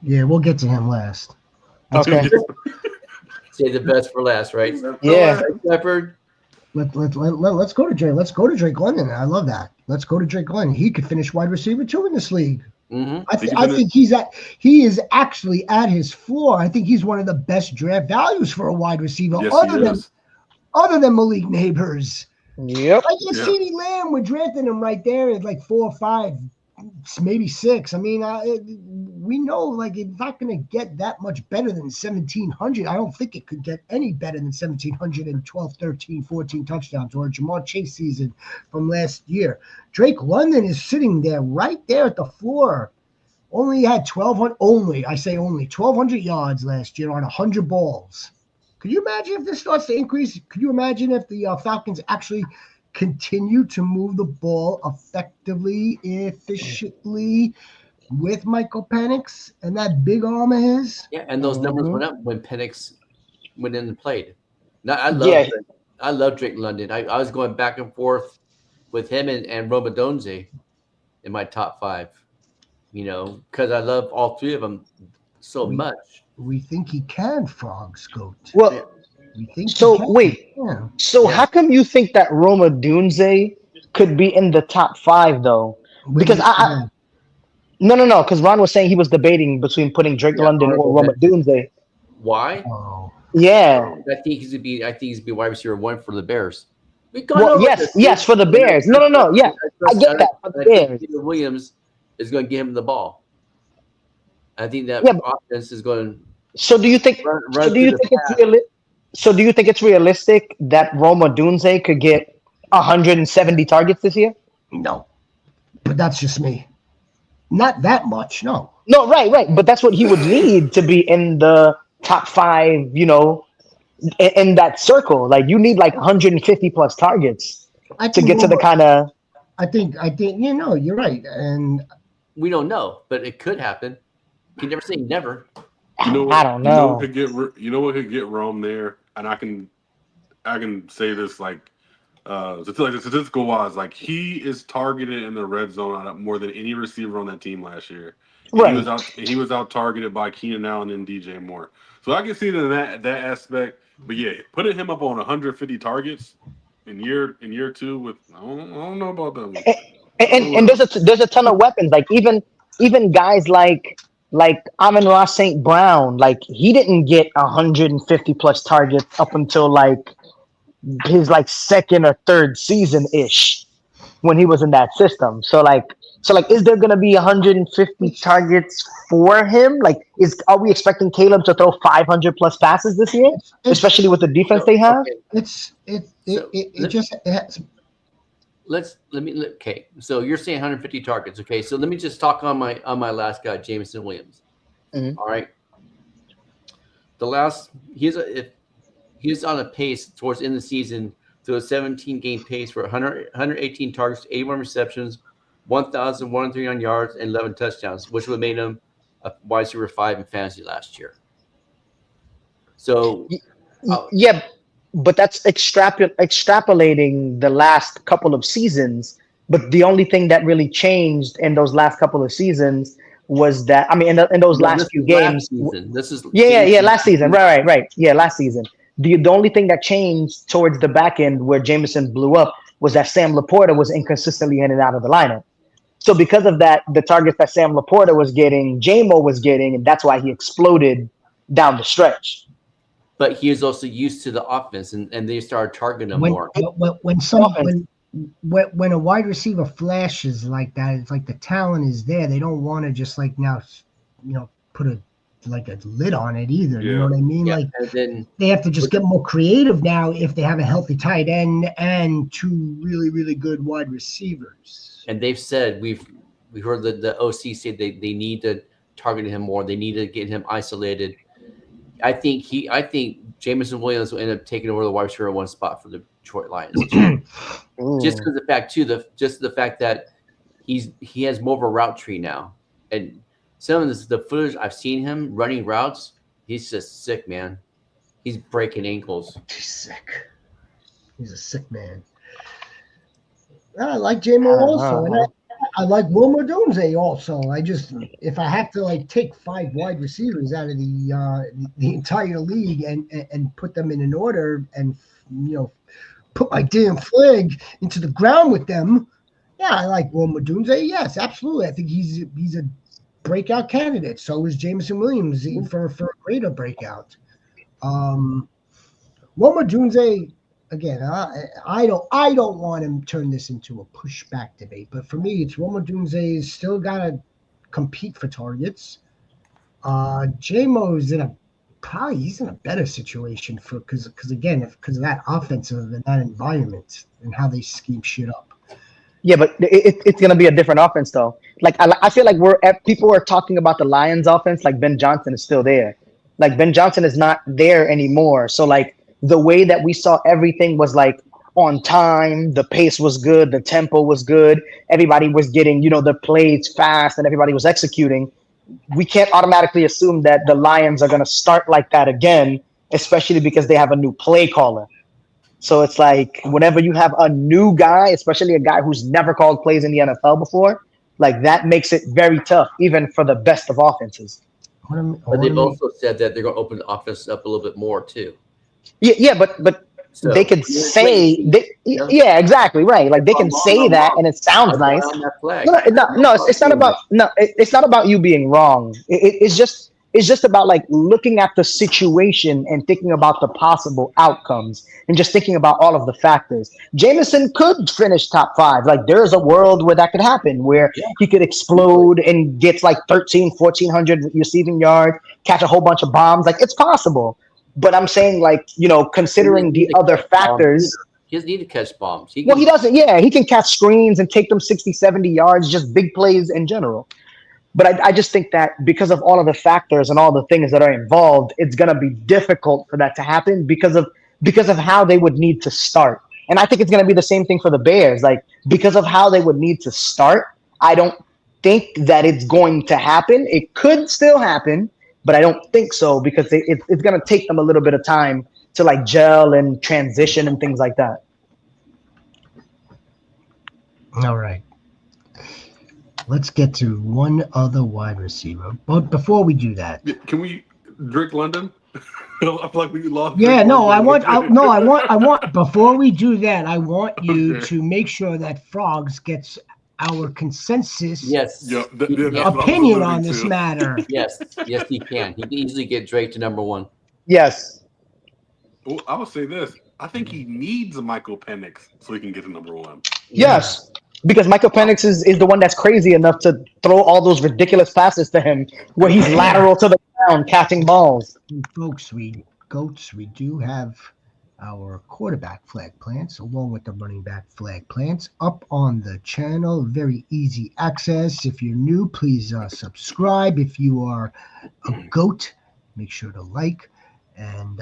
Yeah, we'll get to him last.
Okay.
Say the best for last, right?
Yeah.
Shepard.
Let's go to Drake. Let's go to Drake London. I love that. Let's go to Drake London. He could finish wide receiver 2 in this league.
Mm-hmm.
I think he is actually at his floor. I think he's one of the best draft values for a wide receiver,
Yes,
other than Malik Nabers.
Yep.
Like CeeDee Lamb, we're drafting him right there at like 4 or 5, maybe 6. I mean, we know like it's not going to get that much better than 1,700. I don't think it could get any better than 1,700 and 12, 13, 14 touchdowns or a Jamar Chase season from last year. Drake London is sitting there right there at the floor. Only had 1,200 yards last year on 100 balls. Could you imagine if this starts to increase? Could you imagine if the Falcons actually continue to move the ball effectively, efficiently with Michael Penix and that big arm of his?
Yeah, and those numbers went up when Penix went in and played. Now, I love Drake London. I was going back and forth with him and Roma Donze in my top 5, because I love all 3 of them so much.
We think he can, Frogs Goat.
Well,
we think
so wait. Yeah. So how come you think that Roma Dunze could be in the top 5 though? Because no, because Ron was saying he was debating between putting Drake London or Roma Dunze.
Why?
Oh.
Yeah.
I think he's gonna be wide receiver 1 for the Bears.
Yes, for the Bears. No, yeah, I get that. For the Bears.
Williams is going to get him the ball. I think that offense is going.
So do you think? Do you think it's realistic that Roma Dunze could get 170 targets this year?
No, but that's just me. Not that much, no.
No, right. But that's what he would need to be in the top 5. In that circle, like you need like 150 plus targets to get to the kind of.
I think you're right, and
we don't know, but it could happen. You never say never.
I don't know.
You know what could get Rome there, and I can say this like statistical wise, like he is targeted in the red zone more than any receiver on that team last year. Right. He was out targeted by Keenan Allen and DJ Moore. So I can see that aspect. But yeah, putting him up on 150 targets in year 2 with I don't know about that one.
And there's a ton of weapons. Like even even guys like Amon-Ra St. Brown, like he didn't get 150 plus targets up until like his like second or third season ish when he was in that system. So is there gonna be 150 targets for him? Like, are we expecting Caleb to throw 500 plus passes this year, especially with the defense they have?
Okay. So you're saying 150 targets. Okay. So let me just talk on my last guy, Jameson Williams.
Mm-hmm.
All right. He's on a pace towards the end of the season to a 17-game pace for 118 targets, 81 receptions, 1,139 yards, and 11 touchdowns, which would have made him a wide receiver 5 in fantasy last year. So,
yeah, but that's extrapolating the last couple of seasons. But the only thing that really changed in those last couple of seasons was that, I mean, in those last few games.
This is
last season. Right. Yeah, last season. The only thing that changed towards the back end where Jameson blew up was that Sam Laporta was inconsistently in and out of the lineup. So because of that, the targets that Sam Laporta was getting, J-Mo was getting, and that's why he exploded down the stretch.
But he was also used to the offense, and they started targeting him more.
When a wide receiver flashes like that, it's like the talent is there. They don't want to just like now, put a lid on it either. You know what I mean?
Yeah.
Like
then,
they have to just get more creative now if they have a healthy tight end and 2 really, really good wide receivers.
And they've said we heard the OC say they need to target him more. They need to get him isolated. I think Jameson Williams will end up taking over the wide receiver 1 spot for the Detroit Lions. Just because the fact that he has more of a route tree now, and some of the footage I've seen him running routes, he's just sick, man. He's breaking ankles.
He's sick. He's a sick man. I like J-Mo also, and I like Wilmer Doomsday also. If I have to take 5 wide receivers out of the entire league and put them in an order and put my damn flag into the ground with them, yeah, I like Wilmer Doomsday. Yes, absolutely. I think he's a breakout candidate. So is Jameson Williams for a greater breakout. Wilmer Doomsday. Again, I don't want to turn this into a pushback debate, but for me, it's Wilmer Doomsday's still got to compete for targets. J-Mo's he's in a better situation because of that offensive and that environment and how they scheme shit up.
Yeah, but it's gonna be a different offense though. Like I feel like people are talking about the Lions offense like Ben Johnson is still there. Like Ben Johnson is not there anymore. So like the way that we saw everything was like on time, the pace was good, the tempo was good, everybody was getting, the plays fast and everybody was executing. We can't automatically assume that the Lions are going to start like that again, especially because they have a new play caller. So it's like whenever you have a new guy, especially a guy who's never called plays in the NFL before, like that makes it very tough, even for the best of offenses.
But they've also said that they're going to open the offense up a little bit more too.
Yeah, but so they could say, yeah, exactly right. Like they can say that, and it sounds nice. No, it's not about it's not about you being wrong. It's just about like looking at the situation and thinking about the possible outcomes and just thinking about all of the factors. Jameson could finish top 5. Like there's a world where that could happen, where he could explode and gets like 1,400 receiving yards, catch a whole bunch of bombs. Like it's possible. But I'm saying, like, considering the other factors.
He doesn't need to catch bombs.
He doesn't. Yeah, he can catch screens and take them 60, 70 yards, just big plays in general. But I just think that because of all of the factors and all the things that are involved, it's going to be difficult for that to happen because of how they would need to start. And I think it's going to be the same thing for the Bears. Like, because of how they would need to start, I don't think that it's going to happen. It could still happen. But I don't think so because it's going to take them a little bit of time to like gel and transition and things like that.
All right. Let's get to one other wide receiver. But before we do that,
can we Drake London? I feel like we lost.
Yeah, no, I want. Before we do that, I want you to make sure that Frogs gets our consensus
Yes.
opinion on this matter.
Yes, he can. He can easily get Drake to number 1.
Yes.
Well, I would say this. I think he needs a Michael Penix so he can get to number 1.
Yes. Because Michael Penix is the one that's crazy enough to throw all those ridiculous passes to him where he's lateral to the ground catching balls.
And folks, we do have our quarterback flag plants along with the running back flag plants up on the channel. Very easy access. If you're new, please subscribe. If you are a goat, make sure to like. And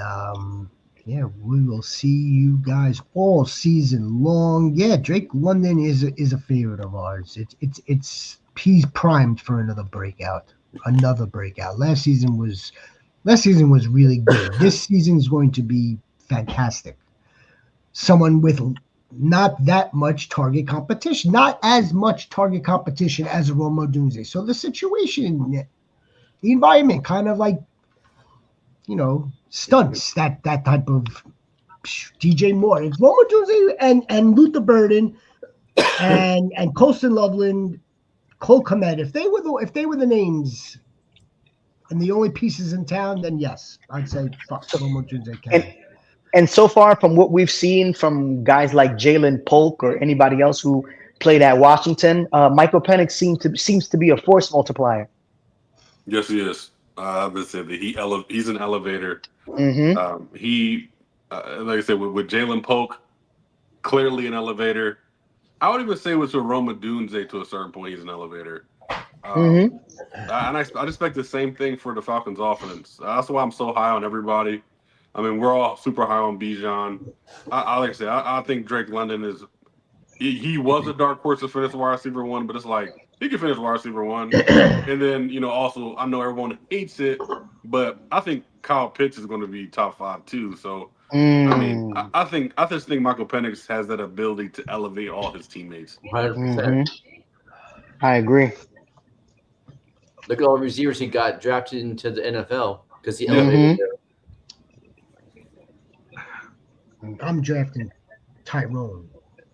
yeah, we will see you guys all season long. Yeah, Drake London is a favorite of ours. He's primed for another breakout. Last season was really good. This season is going to be fantastic. Someone with not that much target competition, not as much target competition as Rome Odunze. So the situation, the environment kind of like, stunts that type of DJ Moore. If Rome Odunze and Luther Burden and Colston Loveland, Cole Kmet, if they were the names and the only pieces in town, then yes, I'd say fuck Rome Odunze.
And so far, from what we've seen from guys like Jalen Polk or anybody else who played at Washington, Michael Penix seems to be a force multiplier.
Yes, he is. I would say that he's an elevator.
Mm-hmm.
Like I said, with Jalen Polk, clearly an elevator. I would even say with Roma Dunze to a certain point, he's an elevator. And I expect the same thing for the Falcons offense. That's why I'm so high on everybody. I mean, we're all super high on Bijan. Like I said, I think Drake London is. He was a dark horse to finish wide receiver 1, but it's like he can finish wide receiver 1. And then also I know everyone hates it, but I think Kyle Pitts is going to be top 5 too. So I mean, I just think Michael Penix has that ability to elevate all his teammates.
100%.
I agree.
Look at all the receivers he got drafted into the NFL because he elevated them.
I'm drafting Tyrone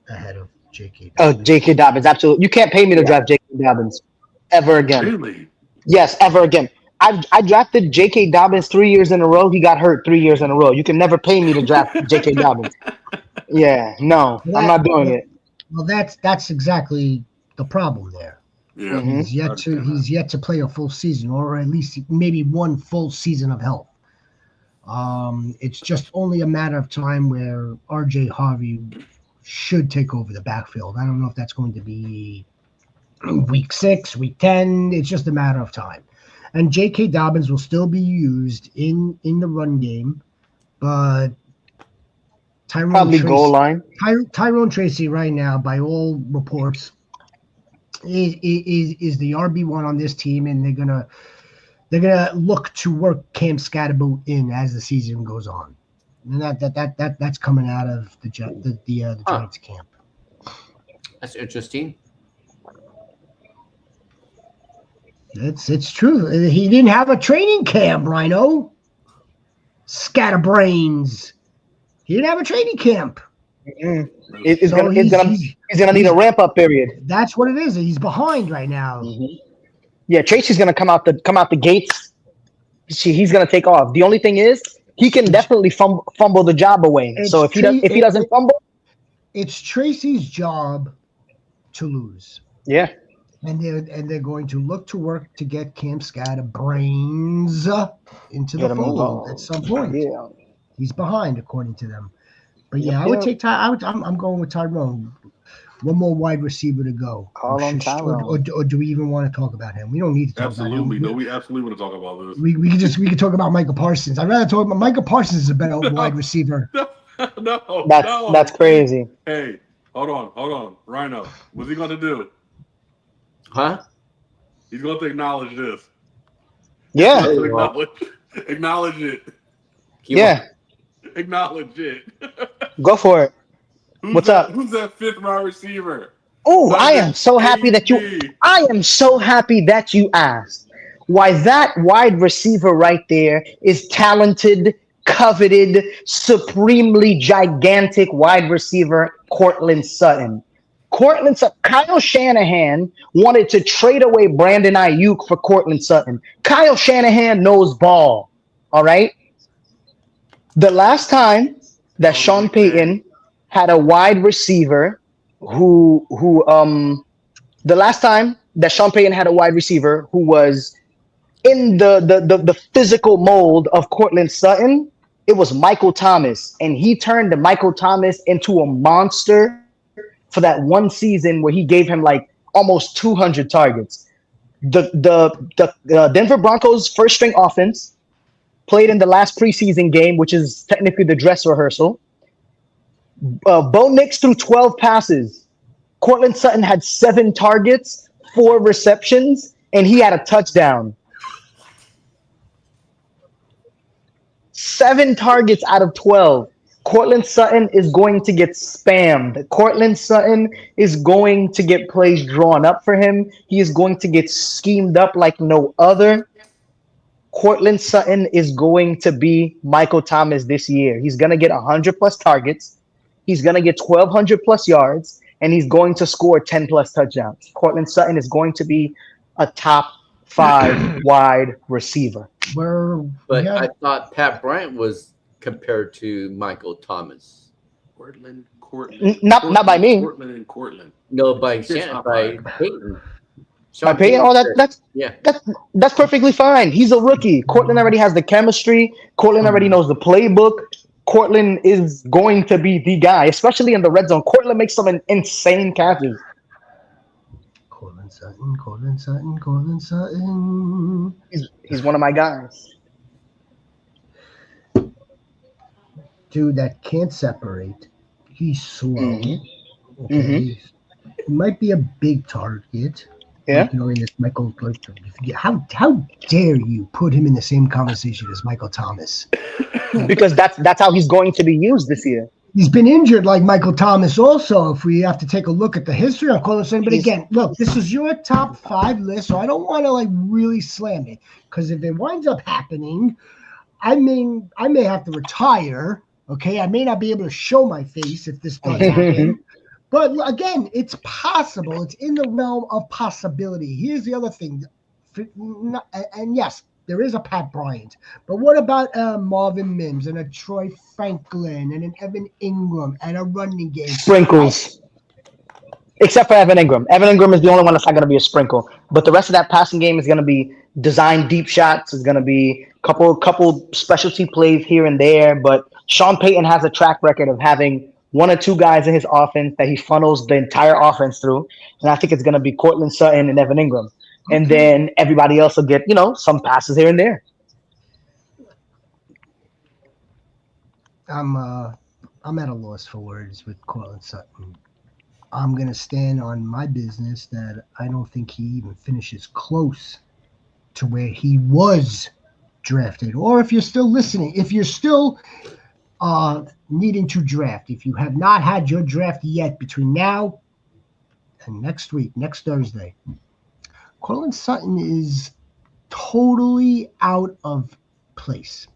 ahead of J.K.
Dobbins. Oh, J.K. Dobbins, absolutely. You can't pay me to draft J.K. Dobbins ever again.
Really?
Yes, ever again. I drafted J.K. Dobbins 3 years in a row. He got hurt 3 years in a row. You can never pay me to draft J.K. Dobbins. Yeah, no, I'm not doing it.
Well, that's exactly the problem there.
Yeah,
he's yet to play a full season, or at least maybe one full season of health. It's just only a matter of time where RJ Harvey should take over the backfield. I don't know if that's going to be week 6, week 10. It's just a matter of time. And J.K. Dobbins will still be used in the run game, but
goal line.
Tyrone Tracy right now, by all reports, is the RB1 on this team, and they're gonna look to work Cam Scatterboot in as the season goes on, and that's coming out of the Giants camp.
That's interesting.
It's true. He didn't have a training camp, Rhino. Scatterbrains. He didn't have a training camp.
Mm-hmm. He's gonna need a ramp up period.
That's what it is. He's behind right now.
Mm-hmm. Yeah, Tracy's gonna come out the gates. He's gonna take off. The only thing is, he can definitely fumble the job away. So if he doesn't fumble,
it's Tracy's job to lose.
Yeah,
and they're going to look to work to get Cam Scatterbrains into the fold at some point. Yeah. He's behind, according to them. But yeah, I would take I'm going with Tyrone. One more wide receiver to go.
Call on Tyrone.
Or do we even want to talk about him? We don't need to talk about him.
No, we absolutely want to talk about this.
We could talk about Micah Parsons. I'd rather talk about Micah Parsons is a better wide receiver.
That's crazy.
Hey, hold on. Rhino, what's he going to do?
Huh?
He's going to acknowledge this.
Yeah.
Acknowledge it.
Yeah.
Acknowledge it.
Go for it. What's up?
Who's that 5th wide receiver?
Oh, I am so happy that you asked. Why, that wide receiver right there is talented, coveted, supremely gigantic wide receiver Courtland Sutton. Kyle Shanahan wanted to trade away Brandon Ayuk for Cortland Sutton. Kyle Shanahan knows ball. All right. The last time that Sean Payton had a wide receiver the last time that Sean Payton had a wide receiver who was in the physical mold of Cortland Sutton, it was Michael Thomas. And he turned Michael Thomas into a monster for that one season where he gave him like almost 200 targets. The Denver Broncos first string offense played in the last preseason game, which is technically the dress rehearsal. Bo Nix threw 12 passes. Cortland Sutton had 7 targets, 4 receptions, and he had a touchdown. 7 targets out of 12. Cortland Sutton is going to get spammed. Cortland Sutton is going to get plays drawn up for him. He is going to get schemed up like no other. Cortland Sutton is going to be Michael Thomas this year. He's going to get 100+ targets. He's going to get 1,200+ yards, and he's going to score 10+ touchdowns. Cortland Sutton is going to be a top 5 wide receiver.
I thought Pat Bryant was compared to Michael Thomas.
Cortland.
Not by me.
Cortland.
No, by Peyton.
By Peyton? That's perfectly fine. He's a rookie. Cortland already has the chemistry. Cortland already knows the playbook. Cortland is going to be the guy, especially in the red zone. Cortland makes some insane catches.
Cortland Sutton.
He's one of my guys.
Dude that can't separate. He's slow.
Mm-hmm.
Okay. He might be a big target.
Yeah.
Michael. How dare you put him in the same conversation as Michael Thomas?
Because that's how he's going to be used this year.
He's been injured like Michael Thomas also, if we have to take a look at the history on Cortland Sutton. But again, look, this is your top 5 list, so I don't want to really slam it. Because if it winds up happening, I may have to retire. Okay, I may not be able to show my face if this does happen. But again, it's possible. It's in the realm of possibility. Here's the other thing. And yes, there is a Pat Bryant. But what about Marvin Mims and a Troy Franklin and an Evan Ingram and a running game?
Sprinkles. Except for Evan Ingram. Evan Ingram is the only one that's not going to be a sprinkle. But the rest of that passing game is going to be designed deep shots. It's going to be couple specialty plays here and there. But Sean Payton has a track record of having 1 or 2 guys in his offense that he funnels the entire offense through. And I think it's going to be Cortland Sutton and Evan Ingram. Okay. And then everybody else will get, some passes here and there.
I'm at a loss for words with Cortland Sutton. I'm going to stand on my business that I don't think he even finishes close to where he was drafted. Or if you're still listening, if you're still needing to draft, if you have not had your draft yet between now and next Thursday, Cortland Sutton is totally out of place.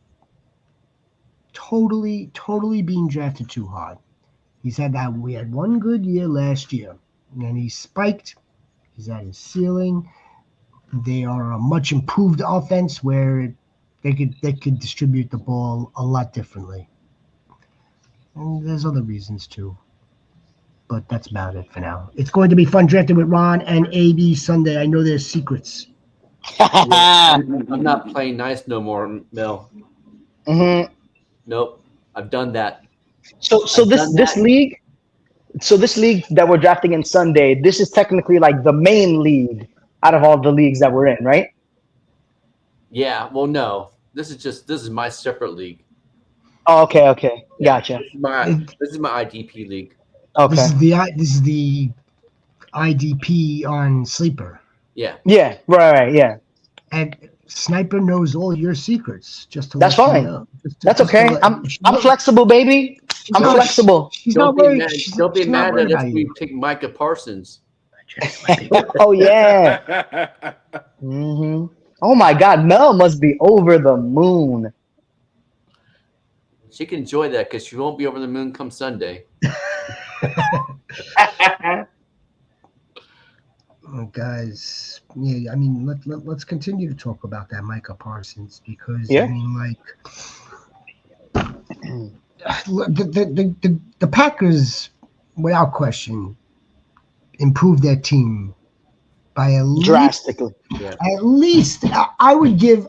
Totally being drafted too hard. We had one good year last year, and he spiked. He's at his ceiling. They are a much improved offense where they could distribute the ball a lot differently. And there's other reasons too. But that's about it for now. It's going to be fun drafting with Ron and AB Sunday. I know there's secrets.
I'm not playing nice no more, Mel.
Mm-hmm.
Nope. I've done that.
So this league that we're drafting in Sunday, this is technically like the main league out of all the leagues that we're in, right?
Yeah. Well, no. This is my separate league.
Oh, okay. Gotcha.
This is my IDP league.
Okay.
This is the IDP on Sleeper.
Yeah.
Yeah. Right. Yeah.
And Sniper knows all your secrets. Just to
that's fine.
You know.
That's okay. I'm flexible, baby. I'm flexible.
Don't be mad at us. We take Micah Parsons.
Oh yeah. Mm-hmm. Oh my God, Mel must be over the moon.
She can enjoy that because she won't be over the moon come Sunday.
Guys, yeah, I mean, let's continue to talk about that Micah Parsons because I
Yeah.
mean, like, the Packers, without question, improved their team by
Drastically.
at least I would give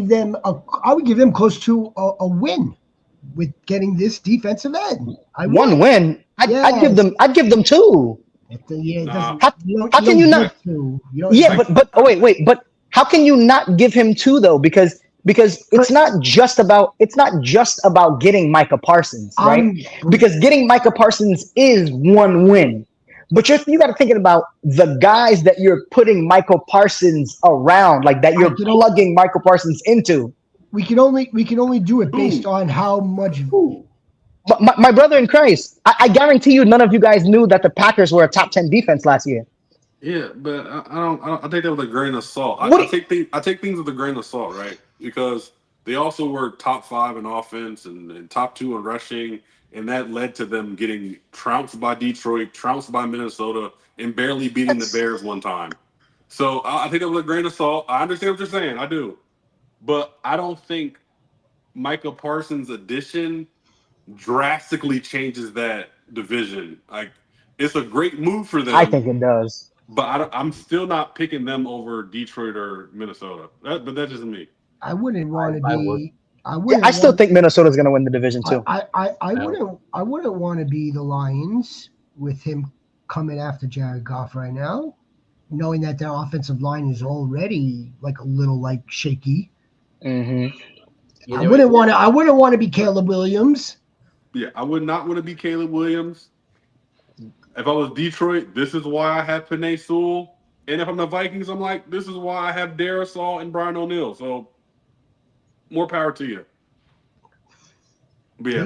them close to a win with getting this defensive end. I
One
would.
win.
Yes.
I'd give them two.
Yeah, it
Nah.
doesn't.
How,
You
how can
don't
you
get
not?
to. You don't.
Yeah, but oh wait, but how can you not give him two though? Because it's not just about getting Micah Parsons, right?
I'm.
Because getting Micah Parsons is one win. But you got to think about the guys that you're putting Michael Parsons around, like that you're plugging Michael Parsons into.
We can only do it based on how much.
My brother in Christ, I guarantee you, none of you guys knew that the Packers were a top 10 defense last year.
Yeah, but I take that with a grain of salt.
What
I take things with a grain of salt, right? Because they also were top 5 in offense and top 2 in rushing, and that led to them getting trounced by Detroit, trounced by Minnesota, and barely beating the Bears one time. So I take that with a grain of salt. I understand what you're saying, I do, but I don't think Micah Parsons' addition drastically changes that division. Like, it's a great move for them.
I think it does.
But I'm still not picking them over Detroit or Minnesota. But that's just me.
I wouldn't want to be.
I still think Minnesota's going to win the division too.
I wouldn't want to be the Lions with him coming after Jared Goff right now, knowing that their offensive line is already like a little like shaky.
Mm-hmm.
I wouldn't want to be Caleb Williams.
Yeah, I would not want to be Caleb Williams. If I was Detroit, this is why I have Penei Sewell. And if I'm the Vikings, I'm like, this is why I have Darisaw and Brian O'Neill. So more power to you. But yeah,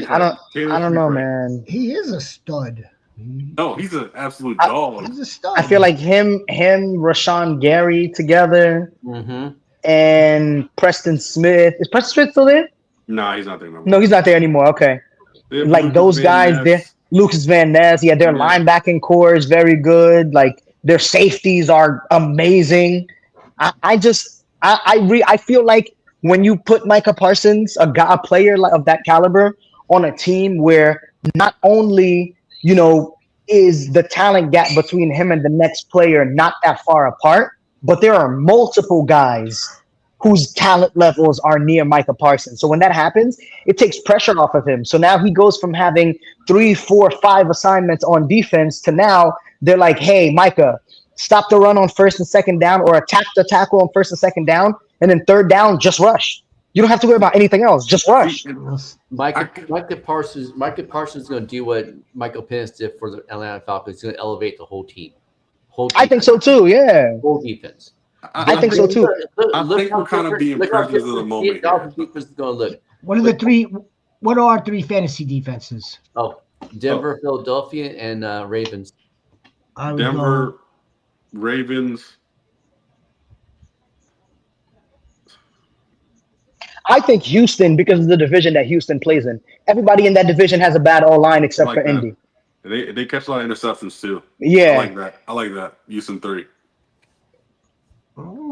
I don't know, man.
He is a stud.
No, he's an absolute dog.
He's a stud.
I feel like him, Rashawn Gary together, and Preston Smith. Is Preston Smith still there?
Nah, he's not there no more.
No, he's not there anymore. Okay. Like Lucas those guys there. Lucas Van Ness. Yeah, their linebacking core is very good. Like their safeties are amazing. I feel like when you put Micah Parsons, a player of that caliber, on a team where not only, is the talent gap between him and the next player not that far apart, but there are multiple guys whose talent levels are near Micah Parsons. So when that happens, it takes pressure off of him. So now he goes from having 3, 4, 5 assignments on defense to now they're like, hey, Micah, stop the run on first and second down or attack the tackle on first and second down. And then third down, just rush. You don't have to worry about anything else. Just rush.
Micah Parsons is going to do what Michael Penix did for the Atlanta Falcons. He's going to elevate the whole team.
I think so too. Yeah.
Whole defense.
I think so too.
I think we're kind of being prisoners of the moment.
Defense is going to look.
What are our 3 fantasy defenses?
Oh, Denver, Philadelphia, and Ravens.
Denver, Ravens.
I think Houston, because of the division that Houston plays in. Everybody in that division has a bad O-line except for Indy.
They catch a lot of interceptions too.
Yeah.
I like that. Houston 3.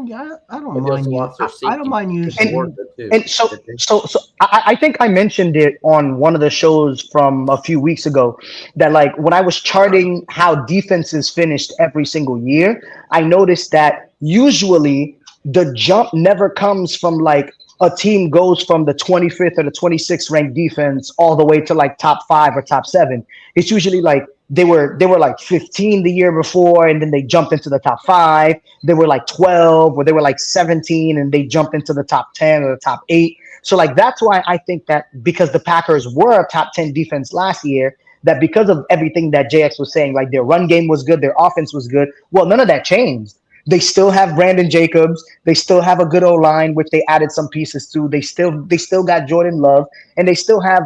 Yeah, I don't mind. I don't mind Houston.
And so I think I mentioned it on one of the shows from a few weeks ago that like when I was charting how defenses finished every single year, I noticed that usually the jump never comes from like a team goes from the 25th or the 26th ranked defense all the way to like top 5 or top 7. It's usually like they were like 15 the year before, and then they jumped into the top 5. They were like 12, or they were like 17, and they jumped into the top 10 or the top 8. So like that's why I think that because the Packers were a top 10 defense last year, that because of everything that JX was saying, like their run game was good, their offense was good. Well, none of that changed. They still have Brandon Jacobs. They still have a good O-line, which they added some pieces to. They still got Jordan Love, and they still have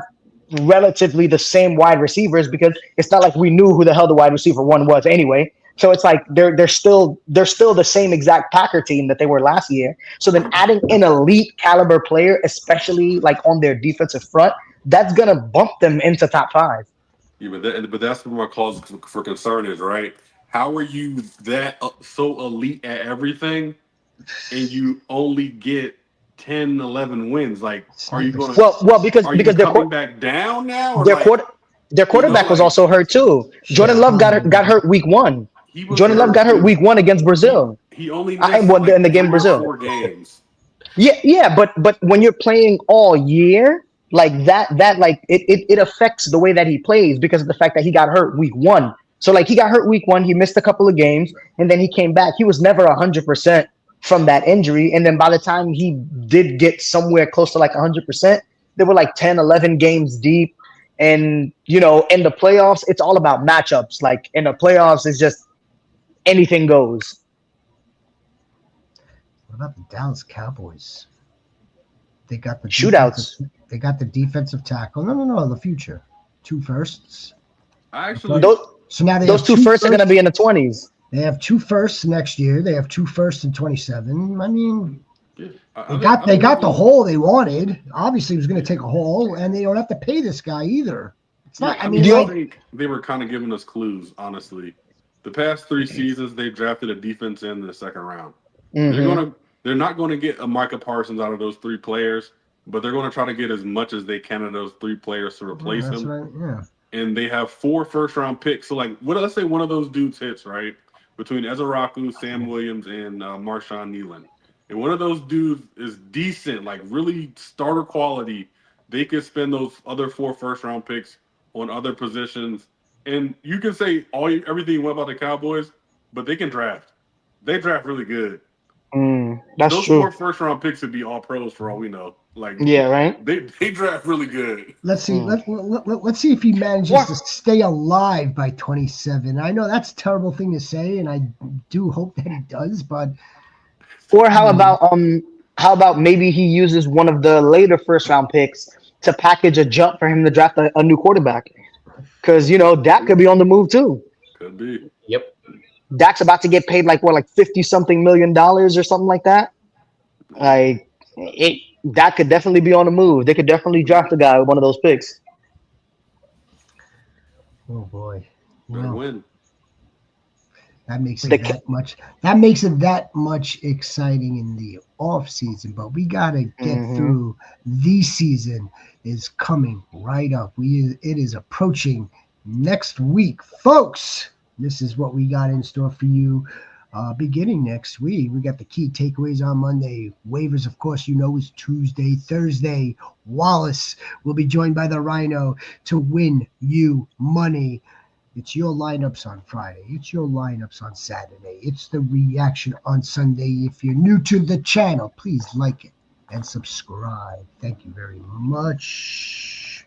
relatively the same wide receivers because it's not like we knew who the hell the wide receiver 1 was anyway. So it's like they're still the same exact Packer team that they were last year. So then adding an elite caliber player, especially like on their defensive front, that's gonna bump them into top 5.
Yeah, but that's what my cause for concern is, right? how are you that so elite at everything, and you only get 10, 11 wins? Like, are you gonna?
Well, because
Are you
their
coming back down now, or
their
like,
quarter their quarterback was
like
also hurt too. Jordan Love got hurt week 1.
he was
Jordan Love
hurt
got hurt
too?
week 1 against Brazil.
He only
I
missed
won in
like
the game in
3 or
Brazil.
4 games.
Yeah, but when you're playing all year, like that like it affects the way that he plays because of the fact that he got hurt week 1. So like he got hurt week 1, he missed a couple of games, and then he came back. He was never 100% from that injury, and then by the time he did get somewhere close to like 100%, they were like 10, 11 games deep. And in the playoffs, it's all about matchups. Like in the playoffs, it's just anything goes.
What about the Dallas Cowboys? They got the
Shootouts.
They got the defensive tackle. No, the future. 2 firsts.
Actually,
So now
those 2 firsts are going to be in the 20s.
They have 2 firsts next year. They have 2 firsts in 27. I mean, they got the hole they wanted. Obviously, it was going to take a hole, and they don't have to pay this guy either. It's not. I
think they were kind of giving us clues. Honestly, the past 3 seasons they drafted a defense in the second round.
Mm-hmm.
They're not going to get a Micah Parsons out of those 3 players, but they're going to try to get as much as they can of those 3 players to replace him.
Right, yeah.
And they have 4 first-round picks. So, like, let's say one of those dudes hits, right, between Ezraku, Sam Williams, and Marshawn Nealon. And one of those dudes is decent, like really starter quality. They could spend those other 4 first-round picks on other positions. And you can say everything you want about the Cowboys, but they can draft. They draft really good.
That's
those
true.
4 first-round picks would be all pros for all we know. Like,
yeah, right.
They draft really good.
Let's see. Let's see if he manages to stay alive by 27. I know that's a terrible thing to say, and I do hope that he does. But
or how about maybe he uses one of the later first-round picks to package a jump for him to draft a new quarterback, because Dak could be on the move too.
Could be.
Yep.
Dak's about to get paid like 50-something million dollars or something like that. Like Dak could definitely be on the move. They could definitely draft a guy with one of those picks.
Oh boy,
win.
That makes it that much. That makes it that much exciting in the off season. But we gotta get through. The season is coming right up. It is approaching next week, folks. This is what we got in store for you. Beginning next week, we got the key takeaways on Monday. Waivers, of course, is Tuesday. Thursday, Wallace will be joined by the Rhino to win you money. It's your lineups on Friday. It's your lineups on Saturday. It's the reaction on Sunday. If you're new to the channel, please like it and subscribe. Thank you very much.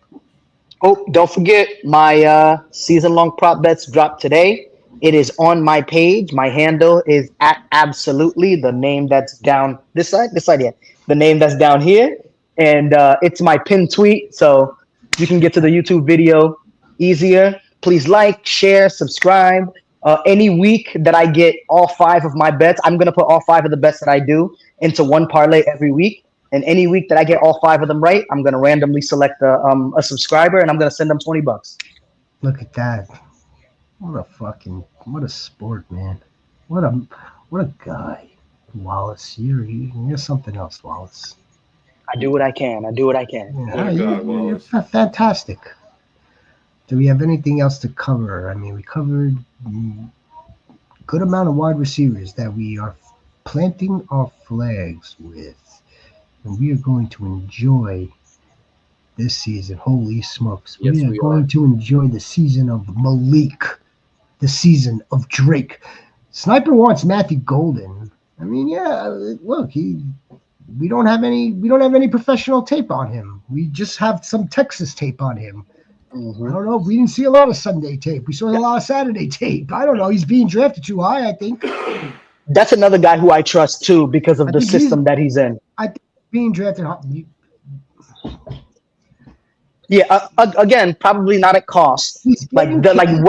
Oh, don't forget my season-long prop bets drop today. It is on my page. My handle is @absolutely. The name that's down this side, yeah. The name that's down here, and it's my pinned tweet, so you can get to the YouTube video easier. Please like, share, subscribe. Any week that I get all 5 of my bets, I'm gonna put all 5 of the bets that I do into one parlay every week. And any week that I get all 5 of them right, I'm gonna randomly select a subscriber, and I'm gonna send them $20.
Look at that. What a sport, man. What a guy. Wallace, you're something else, Wallace.
I do what I can.
Yeah, you're fantastic. Do we have anything else to cover? I mean, we covered a good amount of wide receivers that we are planting our flags with. And we are going to enjoy this season. Holy smokes.
Yes,
we are going to enjoy the season of Malik, the season of Drake. Sniper wants Matthew Golden. I mean, yeah, look, we don't have any professional tape on him. We just have some Texas tape on him. I don't know. We didn't see a lot of Sunday tape. We saw a lot of Saturday tape. I don't know. He's being drafted too high, I think.
That's another guy who I trust too because of the system that he's in.
I think being drafted.
Yeah, again, probably not at cost.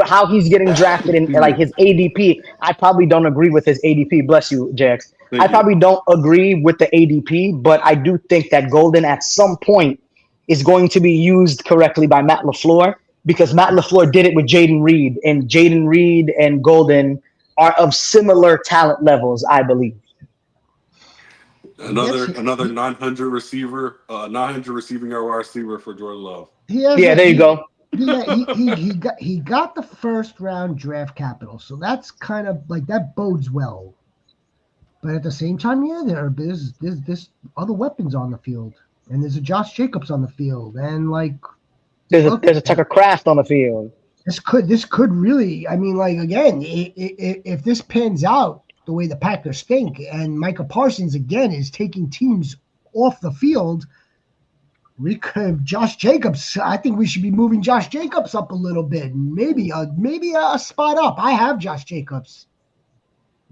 How he's getting drafted and like his ADP. I probably don't agree with his ADP. Bless you, Jax. I probably don't agree with the ADP, but I do think that Golden at some point is going to be used correctly by Matt LaFleur. because Matt LaFleur did it with Jaden Reed, and Jaden Reed and Golden are of similar talent levels, I believe.
Another 900 receiver, 900 receiving yard wide receiver for Jordan Love.
There you go.
He got the first round draft capital, so that's kind of like that bodes well. But at the same time, there's other weapons on the field, and there's a Josh Jacobs on the field, and like
there's a Tucker Kraft on the field.
This could really, I mean, like again, if this pans out the way the Packers think, and Micah Parsons again is taking teams off the field, we could Josh Jacobs. I think we should be moving Josh Jacobs up a little bit, maybe a spot up. I have Josh Jacobs,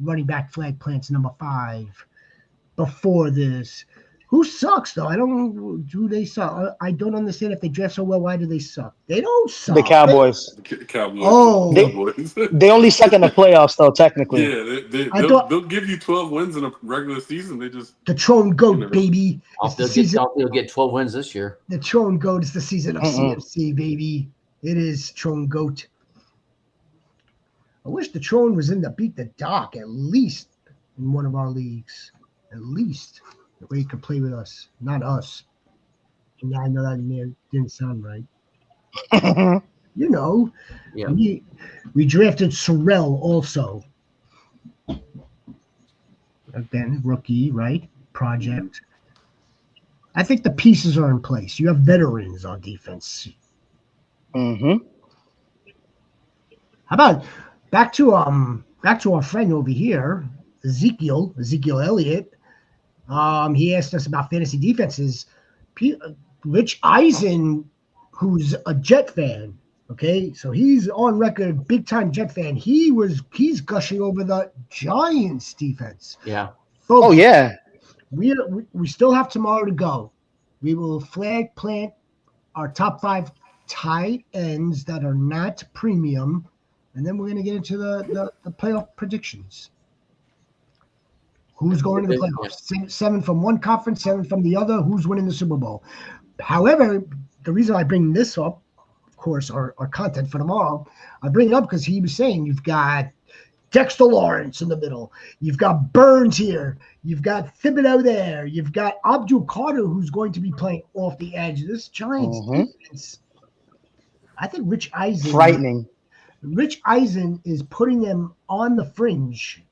running back flag plants number 5 before this. Who sucks though? I don't. Do they suck? I don't understand if they draft so well. Why do they suck? They don't suck.
The Cowboys.
Cowboys.
Oh,
Cowboys.
They only suck in the playoffs though. Technically,
yeah. They'll give you 12 wins in a regular season. They just
the Tron Goat, baby.
They'll get 12 wins this year.
The Tron Goat is the season of CFC, baby. It is Tron Goat. I wish the Tron was in the beat the dock at least in one of our leagues. At least. The way he could play with us, not us. And I know that man didn't sound right. You know,
yeah.
We drafted Sorrell also. Again, rookie, right? Project. I think the pieces are in place. You have veterans on defense.
Mm-hmm.
How about back to our friend over here, Ezekiel Elliott. He asked us about fantasy defenses. Rich Eisen, who's a Jet fan, okay, so he's on record, big time Jet fan. He's gushing over the Giants defense.
Yeah.
Folks,
yeah.
We still have tomorrow to go. We will flag plant our top 5 tight ends that are not premium, and then we're going to get into the playoff predictions. Who's going to the playoffs? 7 from one conference, 7 from the other. Who's winning the Super Bowl? However, the reason I bring this up, of course, our content for tomorrow, I bring it up because he was saying you've got Dexter Lawrence in the middle. You've got Burns here. You've got Thibodeau there. You've got Abdul Carter, who's going to be playing off the edge. This Giants defense, I think Rich Eisen.
Frightening.
Rich Eisen is putting them on the fringe,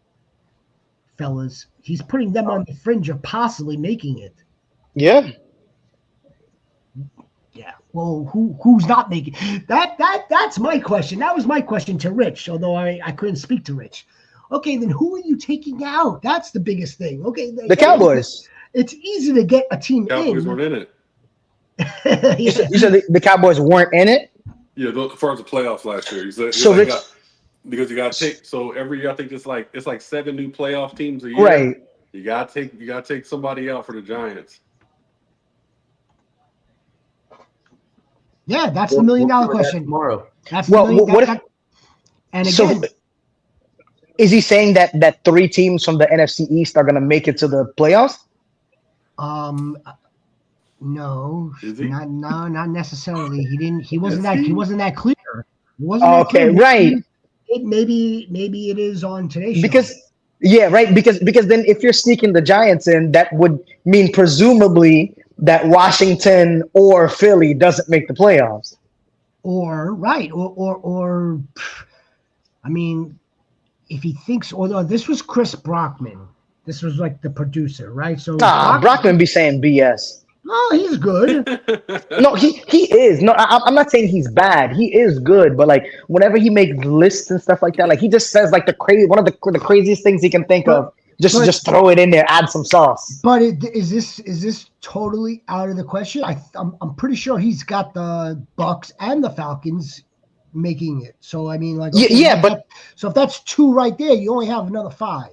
fellas. He's putting them on the fringe of possibly making it.
Yeah.
Yeah. Well, who's not making that's my question. That was my question to Rich, although I couldn't speak to Rich. Okay, then who are you taking out? That's the biggest thing. Okay.
The Cowboys.
It's easy to get a team
Cowboys weren't in it.
You said the Cowboys weren't in it?
Yeah, as far as the playoffs last year. Because you got to take, so every year I think it's like 7 new playoff teams a year.
Right.
You got to take somebody out for the Giants.
Yeah, that's the $1 million question.
Tomorrow.
That's the $1 million.
What if,
and again,
so is he saying that 3 teams from the NFC East are going to make it to the playoffs?
No,
Is he?
not necessarily. He wasn't that clear. He wasn't
that clear. Right.
Maybe it is on today's show.
Because then if you're sneaking the Giants in, that would mean presumably that Washington or Philly doesn't make the playoffs.
Or I mean, if he thinks, although this was Chris Brockman, this was like the producer, right? So
Brockman be saying BS.
No, he's good.
No, he is. No, I'm not saying he's bad. He is good, but like whenever he makes lists and stuff like that, like he just says like one of the craziest things he can think of. Just throw it in there, add some sauce.
But is this totally out of the question? I'm pretty sure he's got the Bucks and the Falcons making it. So I mean, like so if that's 2 right there, you only have another 5.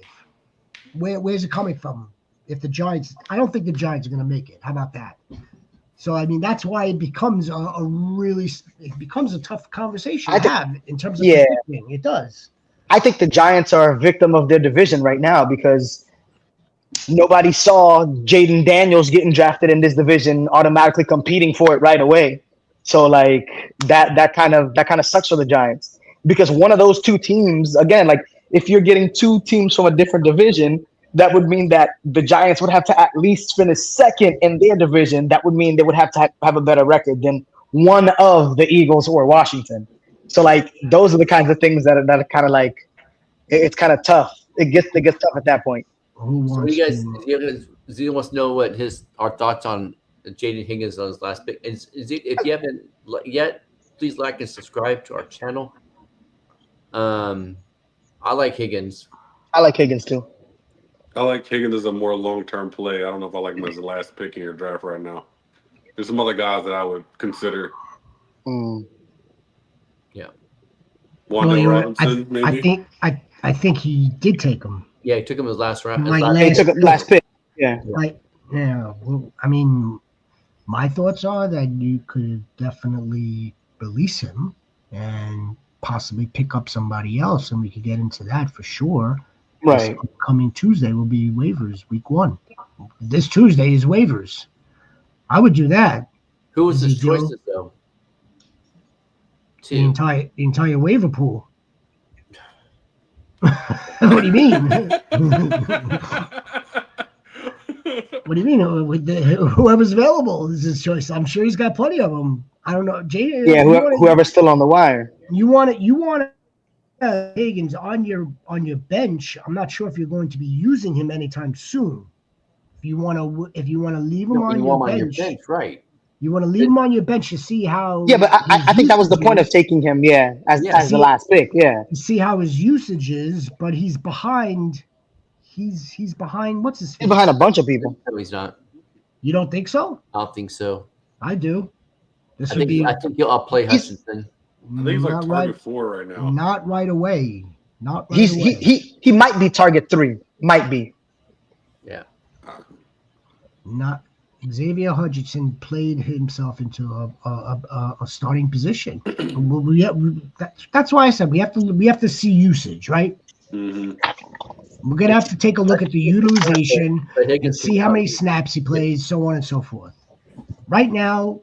Where's it coming from? If the Giants, I don't think the Giants are going to make it. How about that? So I mean, that's why it becomes a tough conversation to have in terms of predicting. It does.
I think the Giants are a victim of their division right now because nobody saw Jaden Daniels getting drafted in this division automatically competing for it right away. So like that kind of sucks for the Giants because one of those two teams, again, like if you're getting two teams from a different division, that would mean that the Giants would have to at least finish second in their division. That would mean they would have to have a better record than one of the Eagles or Washington. So like those are the kinds of things that are kind of like it's kind of tough. It gets tough at that point.
Who
So
wants
you guys,
to?
does anyone wants to know what our thoughts on Jaden Higgins on his last pick? If you haven't yet, please like and subscribe to our channel. I like Higgins.
I like Higgins too.
I like Higgins as a more long-term play. I don't know if I like him as the last pick in your draft right now. There's some other guys that I would consider.
Yeah.
Wanda Robinson, maybe.
I think he did take him.
Yeah, he took him his last round.
He took him last pick. Yeah.
Well, I mean, my thoughts are that you could definitely release him and possibly pick up somebody else, and we could get into that for sure.
Right.
This coming Tuesday will be waivers, week 1. This Tuesday is waivers. I would do that.
Who was his choices though?
The entire waiver pool. What do you mean? What do you mean? Whoever's available is his choice. I'm sure he's got plenty of them. I don't know, Jay.
Yeah, whoever's still on the wire.
You want Higgins on your bench. I'm not sure if you're going to be using him anytime soon. If you want to leave him on your bench,
right?
You want to leave him on your bench to see how.
Yeah, but I think that was the point of taking him. Yeah, as the last pick. Yeah,
see how his usage is, but he's behind. He's behind. What's his?
He's behind a bunch of people.
No, he's not.
You don't think so?
I don't think so.
I do.
I think he'll outplay Hutchinson.
I think he's like target 4 right now.
Not right away. Not right
away. He might be target 3. Might be.
Yeah.
Not Xavier Hutchinson played himself into a starting position. That's why I said we have to see usage, right?
Mm-hmm.
We're gonna have to take a look at the utilization and see how many snaps he plays, so on and so forth. Right now,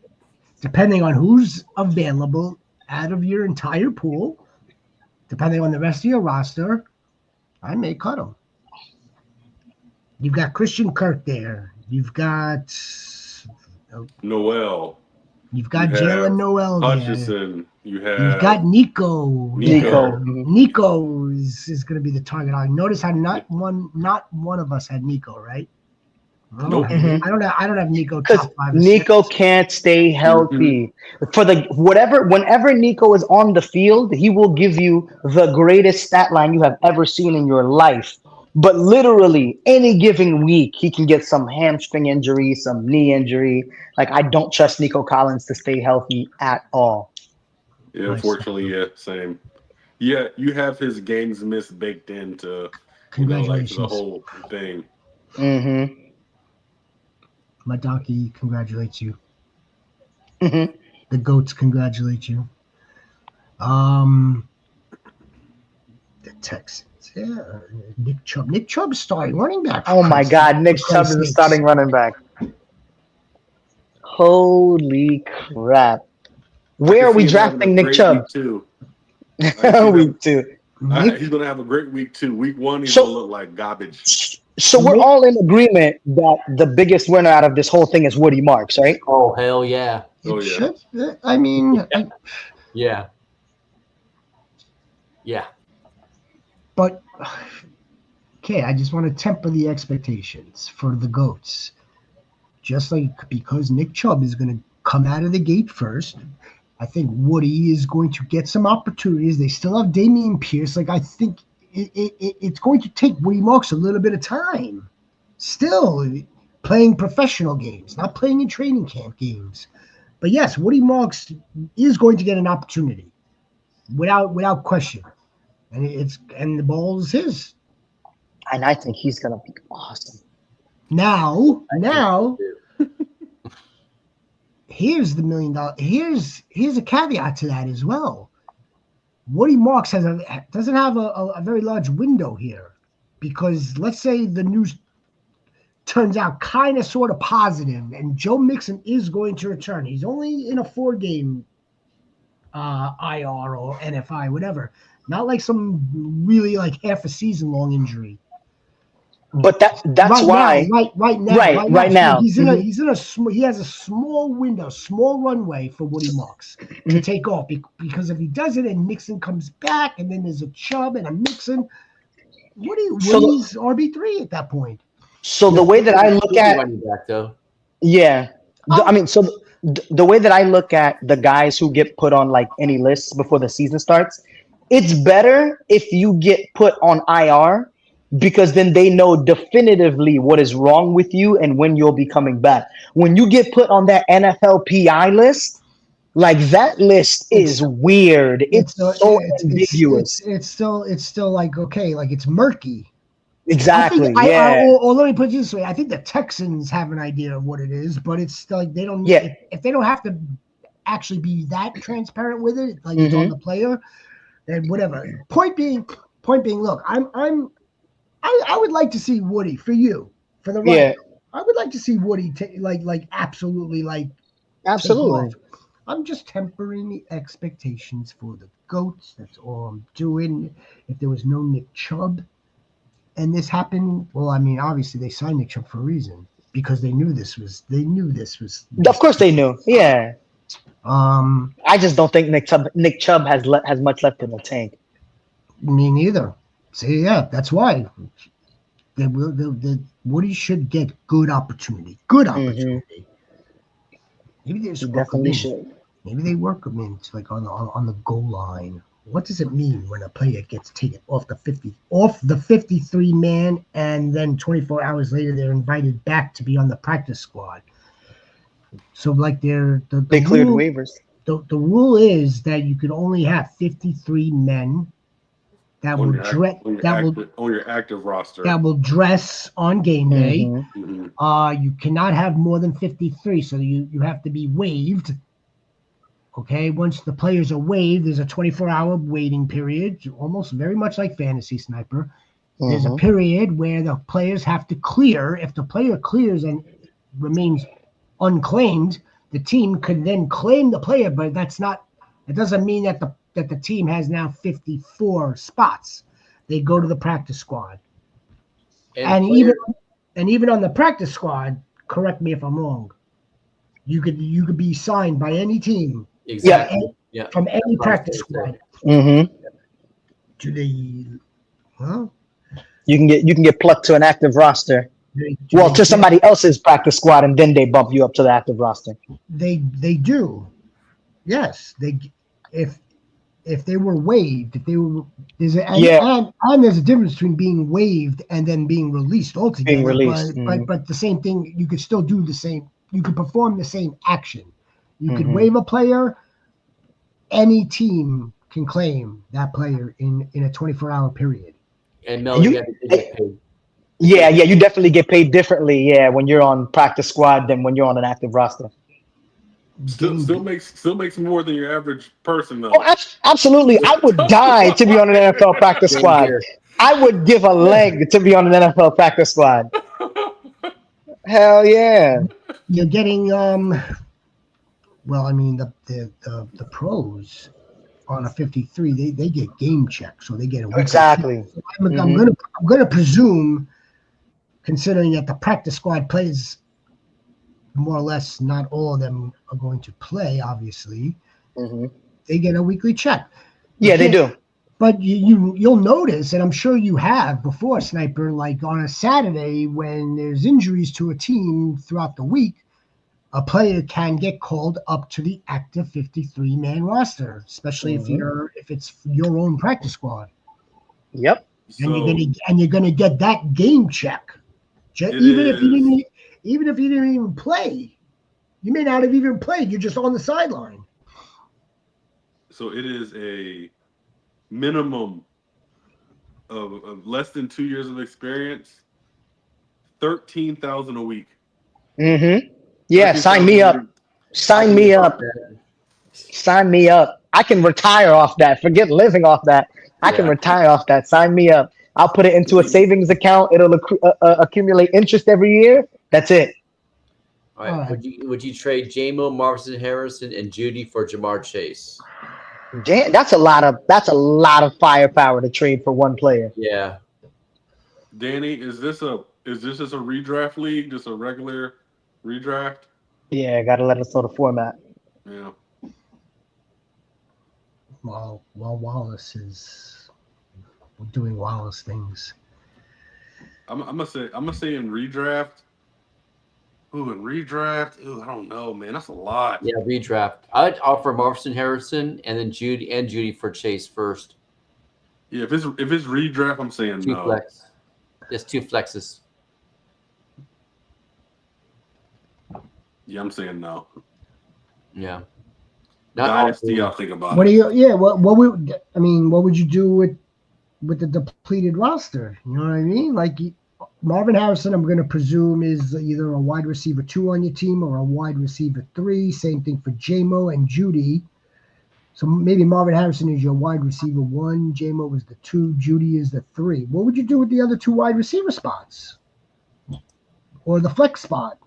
depending on who's available out of your entire pool, depending on the rest of your roster, I may cut him. You've got Christian Kirk there. You've got
Noel.
You've got Jalen Noel there.
Hutchinson. You've
got Nico. Nico is going to be the target. I notice how not one of us had Nico, right?
Nope.
I don't have Nico
because
top 5.
Nico can't stay healthy. Whenever Nico is on the field, he will give you the greatest stat line you have ever seen in your life. But literally, any given week, he can get some hamstring injury, some knee injury. Like, I don't trust Nico Collins to stay healthy at all.
Yeah, unfortunately, yeah, same. Yeah, you have his games missed baked into the whole thing.
Mm-hmm.
My donkey congratulates you.
Mm-hmm.
The goats congratulate you. The Texans. Yeah, Nick Chubb. Nick Chubb is starting running back.
Oh my God, Nick Chubb is starting running back. Holy crap! Where are we drafting Nick Chubb?
Week 2.
Week 2.
He's gonna have a great week 2. Week 1, he's gonna look like garbage.
So we're all in agreement that the biggest winner out of this whole thing is Woody Marks, right?
Oh hell yeah!
Oh yeah.
I mean,
yeah. Yeah.
But, okay, I just want to temper the expectations for the GOATs. Just like because Nick Chubb is going to come out of the gate first, I think Woody is going to get some opportunities. They still have Dameon Pierce. Like, I think it's going to take Woody Marks a little bit of time. Still playing professional games, not playing in training camp games. But, yes, Woody Marks is going to get an opportunity without question. And the ball is his.
And I think he's gonna be awesome.
Now, here's the $1 million. Here's a caveat to that as well. Woody Marks doesn't have a very large window here, because let's say the news turns out kind of sort of positive, and Joe Mixon is going to return. He's only in a 4-game IR or NFI, whatever. Not like some really like half a season long injury.
But that's why
right now.
Mm-hmm.
He has a small window, small runway for Woody Marks to take off because if he does it and Mixon comes back and then there's a Chubb and a Mixon, Woody's RB3 at that point.
So the way that I look at
running back though.
Yeah. The way that I look at the guys who get put on like any lists before the season starts, it's better if you get put on IR because then they know definitively what is wrong with you and when you'll be coming back. When you get put on that NFL PI list, like that list is weird. It's so ambiguous.
It's still like, okay, like it's murky.
Exactly.
Or let me put it this way: I think the Texans have an idea of what it is, but it's still like they don't.
Yeah.
If they don't have to actually be that transparent with it, like it's on the player, then whatever. Point being, look, I would like to see Woody for you for the right.
Yeah.
I would like to see Woody absolutely. I'm just tempering the expectations for the GOATs. That's all I'm doing. If there was no Nick Chubb. And this happened. Well, I mean, obviously they signed Nick Chubb for a reason because they knew this was.
Of course, they knew. Yeah.
I
just don't think Nick Chubb has much left in the tank.
Me neither. See, yeah, that's why. Woody should get good opportunity. Good opportunity. Maybe they just
definitely should.
Maybe they work him in like on the goal line. What does it mean when a player gets taken off the 53 man, and then 24 hours later they're invited back to be on the practice squad? So like they
cleared waivers.
The rule is that you could only have 53 men that will dress
on your active roster
that will dress on game day.
Mm-hmm.
You cannot have more than 53, so you have to be waived. Okay, once the players are waived, there's a 24-hour waiting period, almost very much like Fantasy Sniper. There's a period where the players have to clear. If the player clears and remains unclaimed, the team could then claim the player, but it doesn't mean that the team has now 54 spots. They go to the practice squad. And even on the practice squad, correct me if I'm wrong, you could be signed by any team.
Exactly.
From any practice squad.
Mm-hmm.
Do they? Well,
you can get plucked to an active roster. To somebody else's practice squad, and then they bump you up to the active roster.
They do. Yes, if they were waived, and there's a difference between being waived and then being released altogether.
Being released,
but the same thing, you could still do the same. You could perform the same action. You could waive a player. Any team can claim that player in a 24-hour period.
And Mel, you get paid.
Yeah, you definitely get paid differently. Yeah, when you're on practice squad than when you're on an active roster.
Still makes more than your average person though.
Oh, absolutely! I would die to be on an NFL practice squad. I would give a leg to be on an NFL practice squad. Hell yeah!
You're getting well, I mean the pros on a 53, they get game check, so they get a week.
Exactly.
So I'm gonna presume, considering that the practice squad plays more or less, not all of them are going to play. Obviously, they get a weekly check.
Yeah, they do.
But you'll notice, and I'm sure you have before, Sniper, like on a Saturday when there's injuries to a team throughout the week, a player can get called up to the active 53-man roster, especially if it's your own practice squad.
Yep.
And you're gonna get that game check, even if you didn't even play. You may not have even played. You're just on the sideline.
So it is a minimum of less than 2 years of experience, $13,000 a week.
Yeah, sign me up. Sign me up. Sign me up. I can retire off that. Forget living off that. I can retire off that. Sign me up. I'll put it into a savings account. It'll accumulate interest every year. That's it.
All right. Would you trade J-Mo, Marvin Harrison, and Judy for Jamar Chase?
That's a lot of firepower to trade for one player.
Yeah.
Danny, is this just a redraft league? Just a regular redraft?
Yeah, gotta let us know the format.
Yeah.
While Wallace is doing Wallace things.
I'm gonna say in redraft. Ooh, in redraft. Ooh, I don't know, man. That's a lot.
Yeah, redraft. I'd offer Marvin Harrison and then Judy for Chase first.
Yeah, if it's redraft, I'm saying no.
Flex. Just 2 flexes.
Yeah, I'm saying no.
Yeah.
Dynasty, I'll think about
what
it.
do you? Yeah. What would you do with the depleted roster? You know what I mean? Like Marvin Harrison, I'm going to presume is either a wide receiver 2 on your team or a wide receiver 3. Same thing for J-Mo and Judy. So maybe Marvin Harrison is your wide receiver 1, J-Mo is the 2, Judy is the 3. What would you do with the other 2 wide receiver spots? Or the flex spot?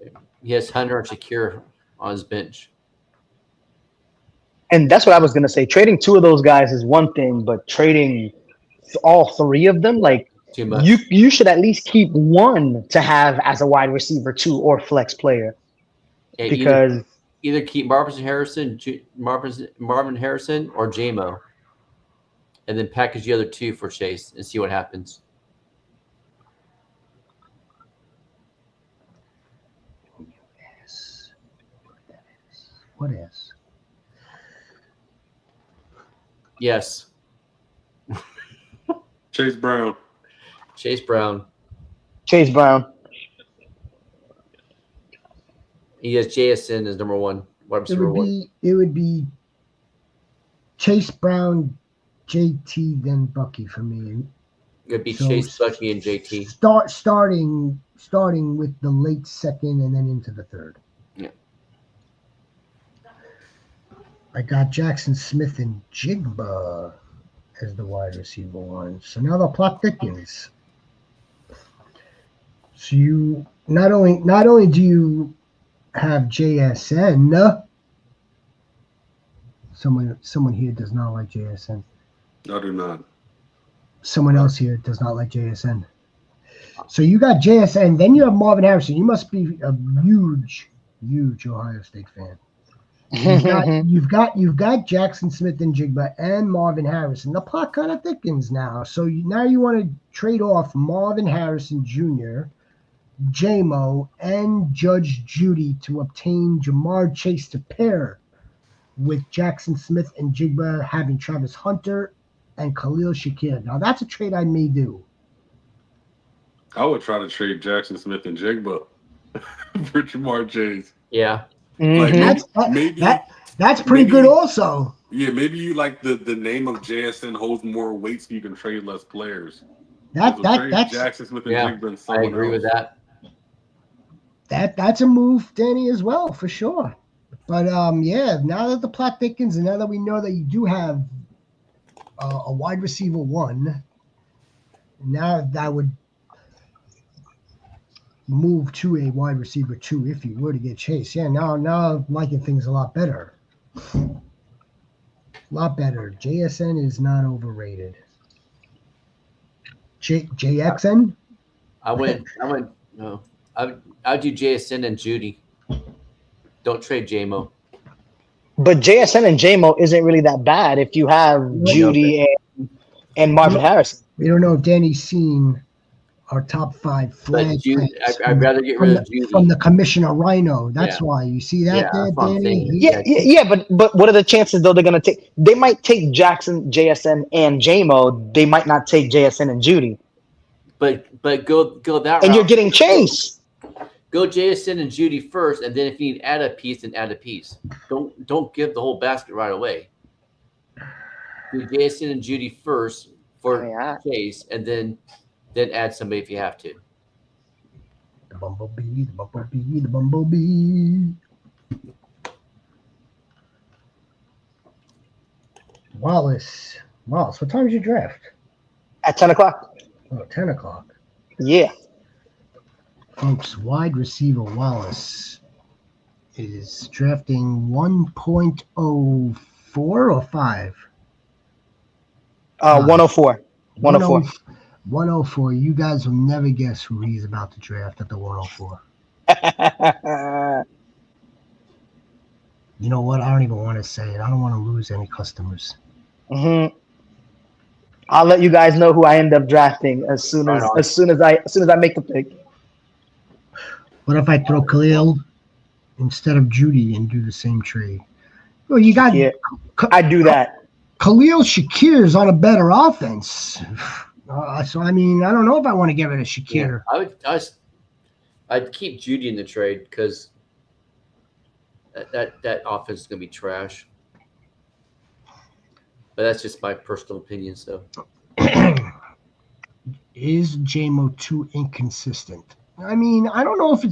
He has Hunter and Shakir on his bench.
And that's what I was gonna say. Trading 2 of those guys is one thing, but trading all 3 of them, like
Too much.
you should at least keep one to have as a wide receiver 2 or flex player.
Yeah,
because
either keep Marvin Harrison or J-Mo, and then package the other 2 for Chase and see what happens.
What is?
Yes.
Chase Brown.
Chase Brown. He has JSN as number 1.
It would be Chase Brown, JT, then Bucky for me.
It'd be Chase, Bucky, and JT.
Starting with the late second and then into the third.
Yeah.
I got Jackson Smith and Jigba as the wide receiver 1. So now the plot thickens. So you not only do you have JSN. Someone here does not like JSN.
I do not.
Someone else here does not like JSN. So you got JSN, then you have Marvin Harrison. You must be a huge Ohio State fan. You've got Jackson Smith and Jigba and Marvin Harrison. The plot kind of thickens now. So now you want to trade off Marvin Harrison Jr., J-Mo, and Judge Judy to obtain Jamar Chase to pair with Jackson Smith and Jigba, having Travis Hunter and Khalil Shakir. Now that's a trade I may do.
I would try to trade Jackson Smith and Jigba for Jamar Chase.
Yeah.
Mm-hmm. Like that's pretty good also.
Yeah, maybe you like the name of JSN holds more weight so you can trade less players.
That's
Jackson Smith and Jigba and someone
I agree with that.
That's a move, Danny, as well, for sure. But now that the plot thickens and now that we know that you do have a wide receiver 1, now that would move to a wide receiver 2 if you were to get Chase. Yeah, now I'm liking things a lot better. JSN is not overrated. JXN?
I'd do JSN and Judy. Don't trade J-Mo.
But JSN and J-Mo isn't really that bad if you have Judy and Marvin Harrison.
We don't know if Danny's seen our top 5 flag
I'd rather get rid of Judy.
From the Commissioner Rhino. That's why. You see that there, Danny?
Yeah, but what are the chances, though, they're going to take? They might take Jackson, JSN, and J-Mo. They might not take JSN and Judy.
But go that route.
And you're getting Chase.
Go JSN and Judy first, and then if you need add a piece, then add a piece. Don't give the whole basket right away. Do JSN and Judy first for Chase, and then add somebody if you have to.
The bumblebee. Wallace, what time is your draft?
At 10 o'clock.
Oh, 10 o'clock.
Yeah.
Folks, wide receiver Wallace is drafting 1.04 or 5?
104. 104.
104. You guys will never guess who he's about to draft at the 104. You know what? I don't even want to say it. I don't want to lose any customers.
Mm-hmm. I'll let you guys know who I end up drafting as soon as I make the pick.
What if I throw Khalil instead of Judy and do the same trade? Well, you got.
Yeah, I do that.
Khalil Shakir's on a better offense. So I mean, I don't know if I want to get rid of Shakir.
Yeah, I'd keep Judy in the trade because that offense is going to be trash. But that's just my personal opinion. So,
is JMO too inconsistent? I mean, I don't know if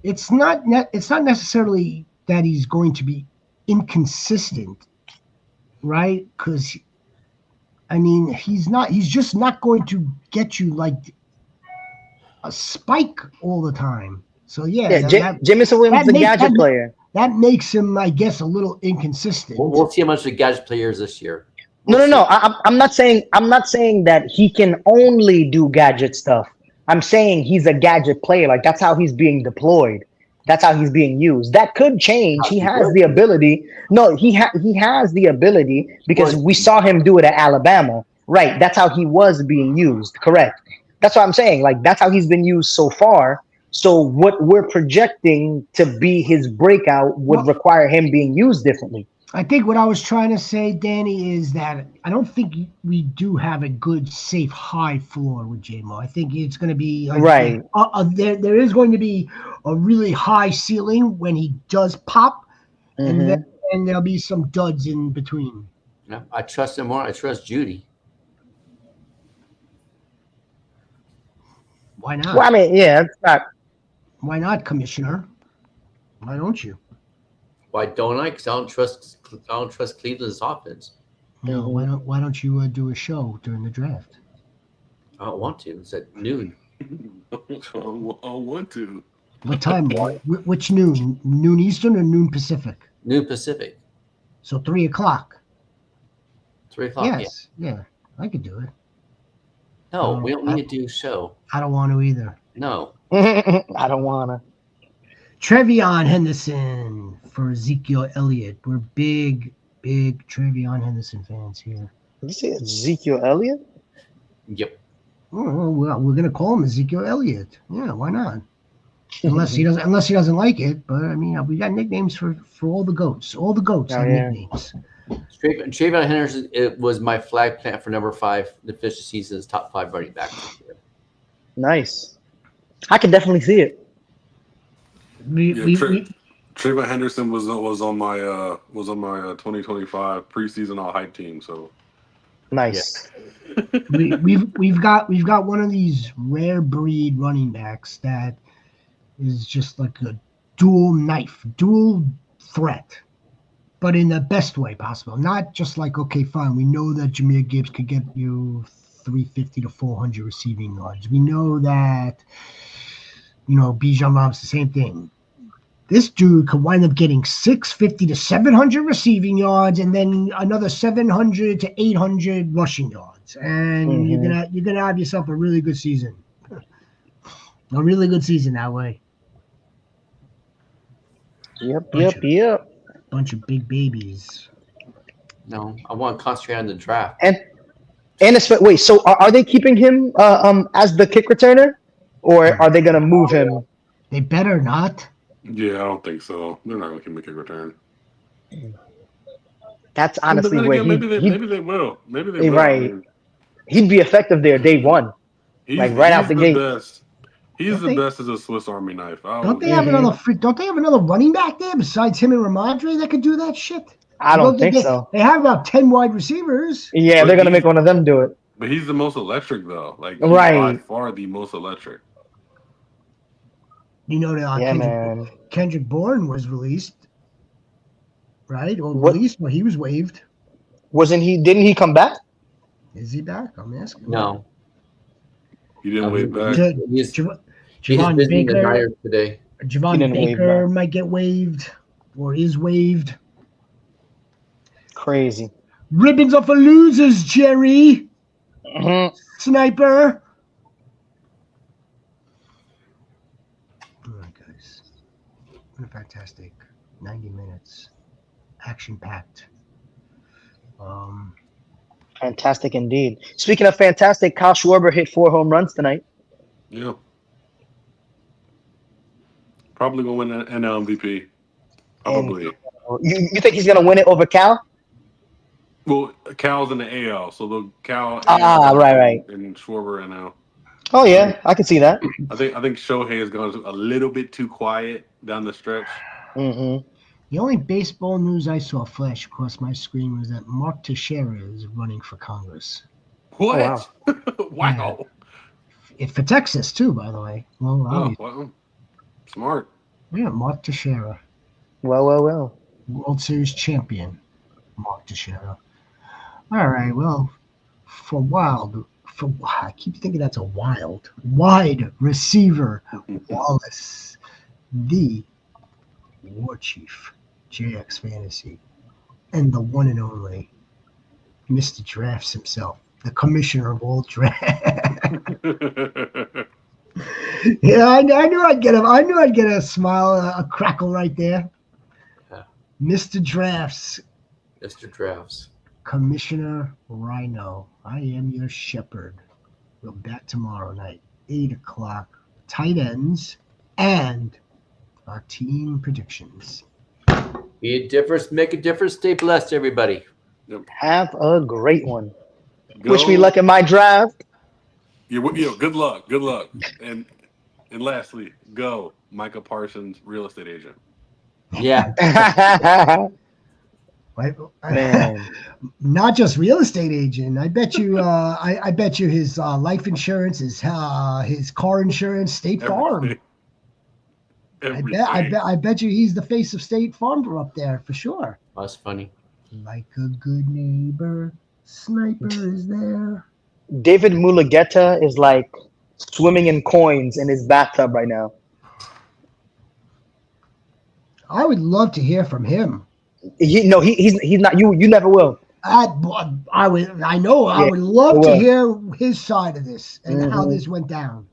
it's not necessarily that he's going to be inconsistent, right? Because I mean, he's just not going to get you like a spike all the time. So
Jameson Williams is a gadget player.
That makes him, I guess, a little inconsistent.
We'll see how much the gadget player is this year.
No. I'm not saying that he can only do gadget stuff. I'm saying he's a gadget player. Like that's how he's being deployed. That's how he's being used. That could change. He has the ability. No, he has the ability because we saw him do it at Alabama. Right. That's how he was being used. Correct. That's what I'm saying. Like that's how he's been used so far. So what we're projecting to be his breakout would require him being used differently.
I think what I was trying to say, Danny, is that I don't think we do have a good, safe, high floor with JMO. I think it's going to be
right.
There is going to be a really high ceiling when he does pop, and then there'll be some duds in between.
Yeah, I trust him more. I trust Judy.
Why not?
Well, I mean, yeah, it's not.
Why not, Commissioner? Why don't you?
Why don't I? Because I don't trust Cleveland's offense.
No, why don't you do a show during the draft?
I don't want to. It's at noon.
I want to.
What time? Which noon? Noon Eastern or noon Pacific?
Noon Pacific.
So 3 o'clock.
3 o'clock.
Yes. Yeah, I could do it.
No, we don't need to do a show.
I don't want to either.
No.
I don't want to.
Trevion Henderson for Ezekiel Elliott. We're big Trevion Henderson fans here.
Did you say Ezekiel Elliott?
Yep.
Oh, well, we're gonna call him Ezekiel Elliott. Yeah, why not? Unless he doesn't like it. But I mean, we got nicknames for all the goats. All the goats have nicknames.
Trevion Henderson, it was my flag plant for number 5 to finish the season's top 5 running back this year.
Nice. I can definitely see it.
Trevion Henderson was on my 2025 preseason all hype team. So
nice.
Yeah. we've got one of these rare breed running backs that is just like a dual threat, but in the best way possible. Not just like, okay, fine, we know that Jahmyr Gibbs could get you 350 to 400 receiving yards. We know that, Bijan Rob's the same thing. This dude could wind up getting 650 to 700 receiving yards and then another 700 to 800 rushing yards. And you're gonna have yourself a really good season. A really good season that way.
Yep.
Bunch of big babies.
No, I want to concentrate on the draft.
And wait, so are they keeping him as the kick returner, or are they gonna move him?
They better not.
Yeah, I don't think so. They're not going to make a return.
That's honestly where
maybe they will. Maybe they will.
Right. I mean, he'd be effective there day one, right out the gate.
Best. He's the best as a Swiss Army knife.
Don't they have another running back there besides him and Ramondre that could do that shit?
I don't think so.
They have about 10 wide receivers.
Yeah, they're going to make one of them do it.
But he's the most electric, though. Like, he's by far the most electric.
You know that Kendrick Bourne was released, right? Or released? Well, he was waived.
Didn't he come back?
Is he back? I'm asking.
No.
He didn't wave back.
He's
Javon
busy in the
Baker
Niners today.
Javon Baker might get waived or is waived.
Crazy.
Ribbons are for losers, Jerry.
Mm-hmm.
Sniper. All right, guys. What a fantastic 90 minutes. Action-packed.
Fantastic indeed. Speaking of fantastic, Kyle Schwarber hit 4 home runs tonight.
Yeah. Probably going to win an MVP. Probably.
And you think he's going to win it over Cal?
Well, Cal's in the AL, so the Cal
right.
and Schwarber NL.
Oh yeah, I can see that.
I think Shohei has gone a little bit too quiet down the stretch.
Mm-hmm.
The only baseball news I saw flash across my screen was that Mark Teixeira is running for Congress.
What?
Oh,
Wow.
Yeah. For Texas, too, by the way.
Well, smart.
Yeah, Mark Teixeira.
Well.
World Series champion, Mark Teixeira. All right, well, I keep thinking that's a wide receiver, Wallace, the War Chief, JX Fantasy, and the one and only Mr. Drafts himself, the commissioner of all drafts. Yeah, I knew I'd get him. I knew I'd get a smile, a crackle right there.
Yeah.
Mr. Drafts.
Mr. Drafts.
Commissioner Rhino, I am your shepherd. We'll be back tomorrow night, 8 o'clock. Tight ends and our team predictions.
Be a difference, make a difference. Stay blessed, everybody.
Have a great one. Wish me luck in my draft.
Good luck. And lastly, go Micah Parsons, real estate agent.
Yeah.
Man.
Not just real estate agent. I bet you. I bet you his life insurance, his car insurance, State Farm. I bet you he's the face of State Farm for up there for sure.
That's funny.
Like a good neighbor, Sniper is there.
David Mulugeta is like swimming in coins in his bathtub right now.
I would love to hear from him.
He's not. You never will.
I would love to hear his side of this and how this went down.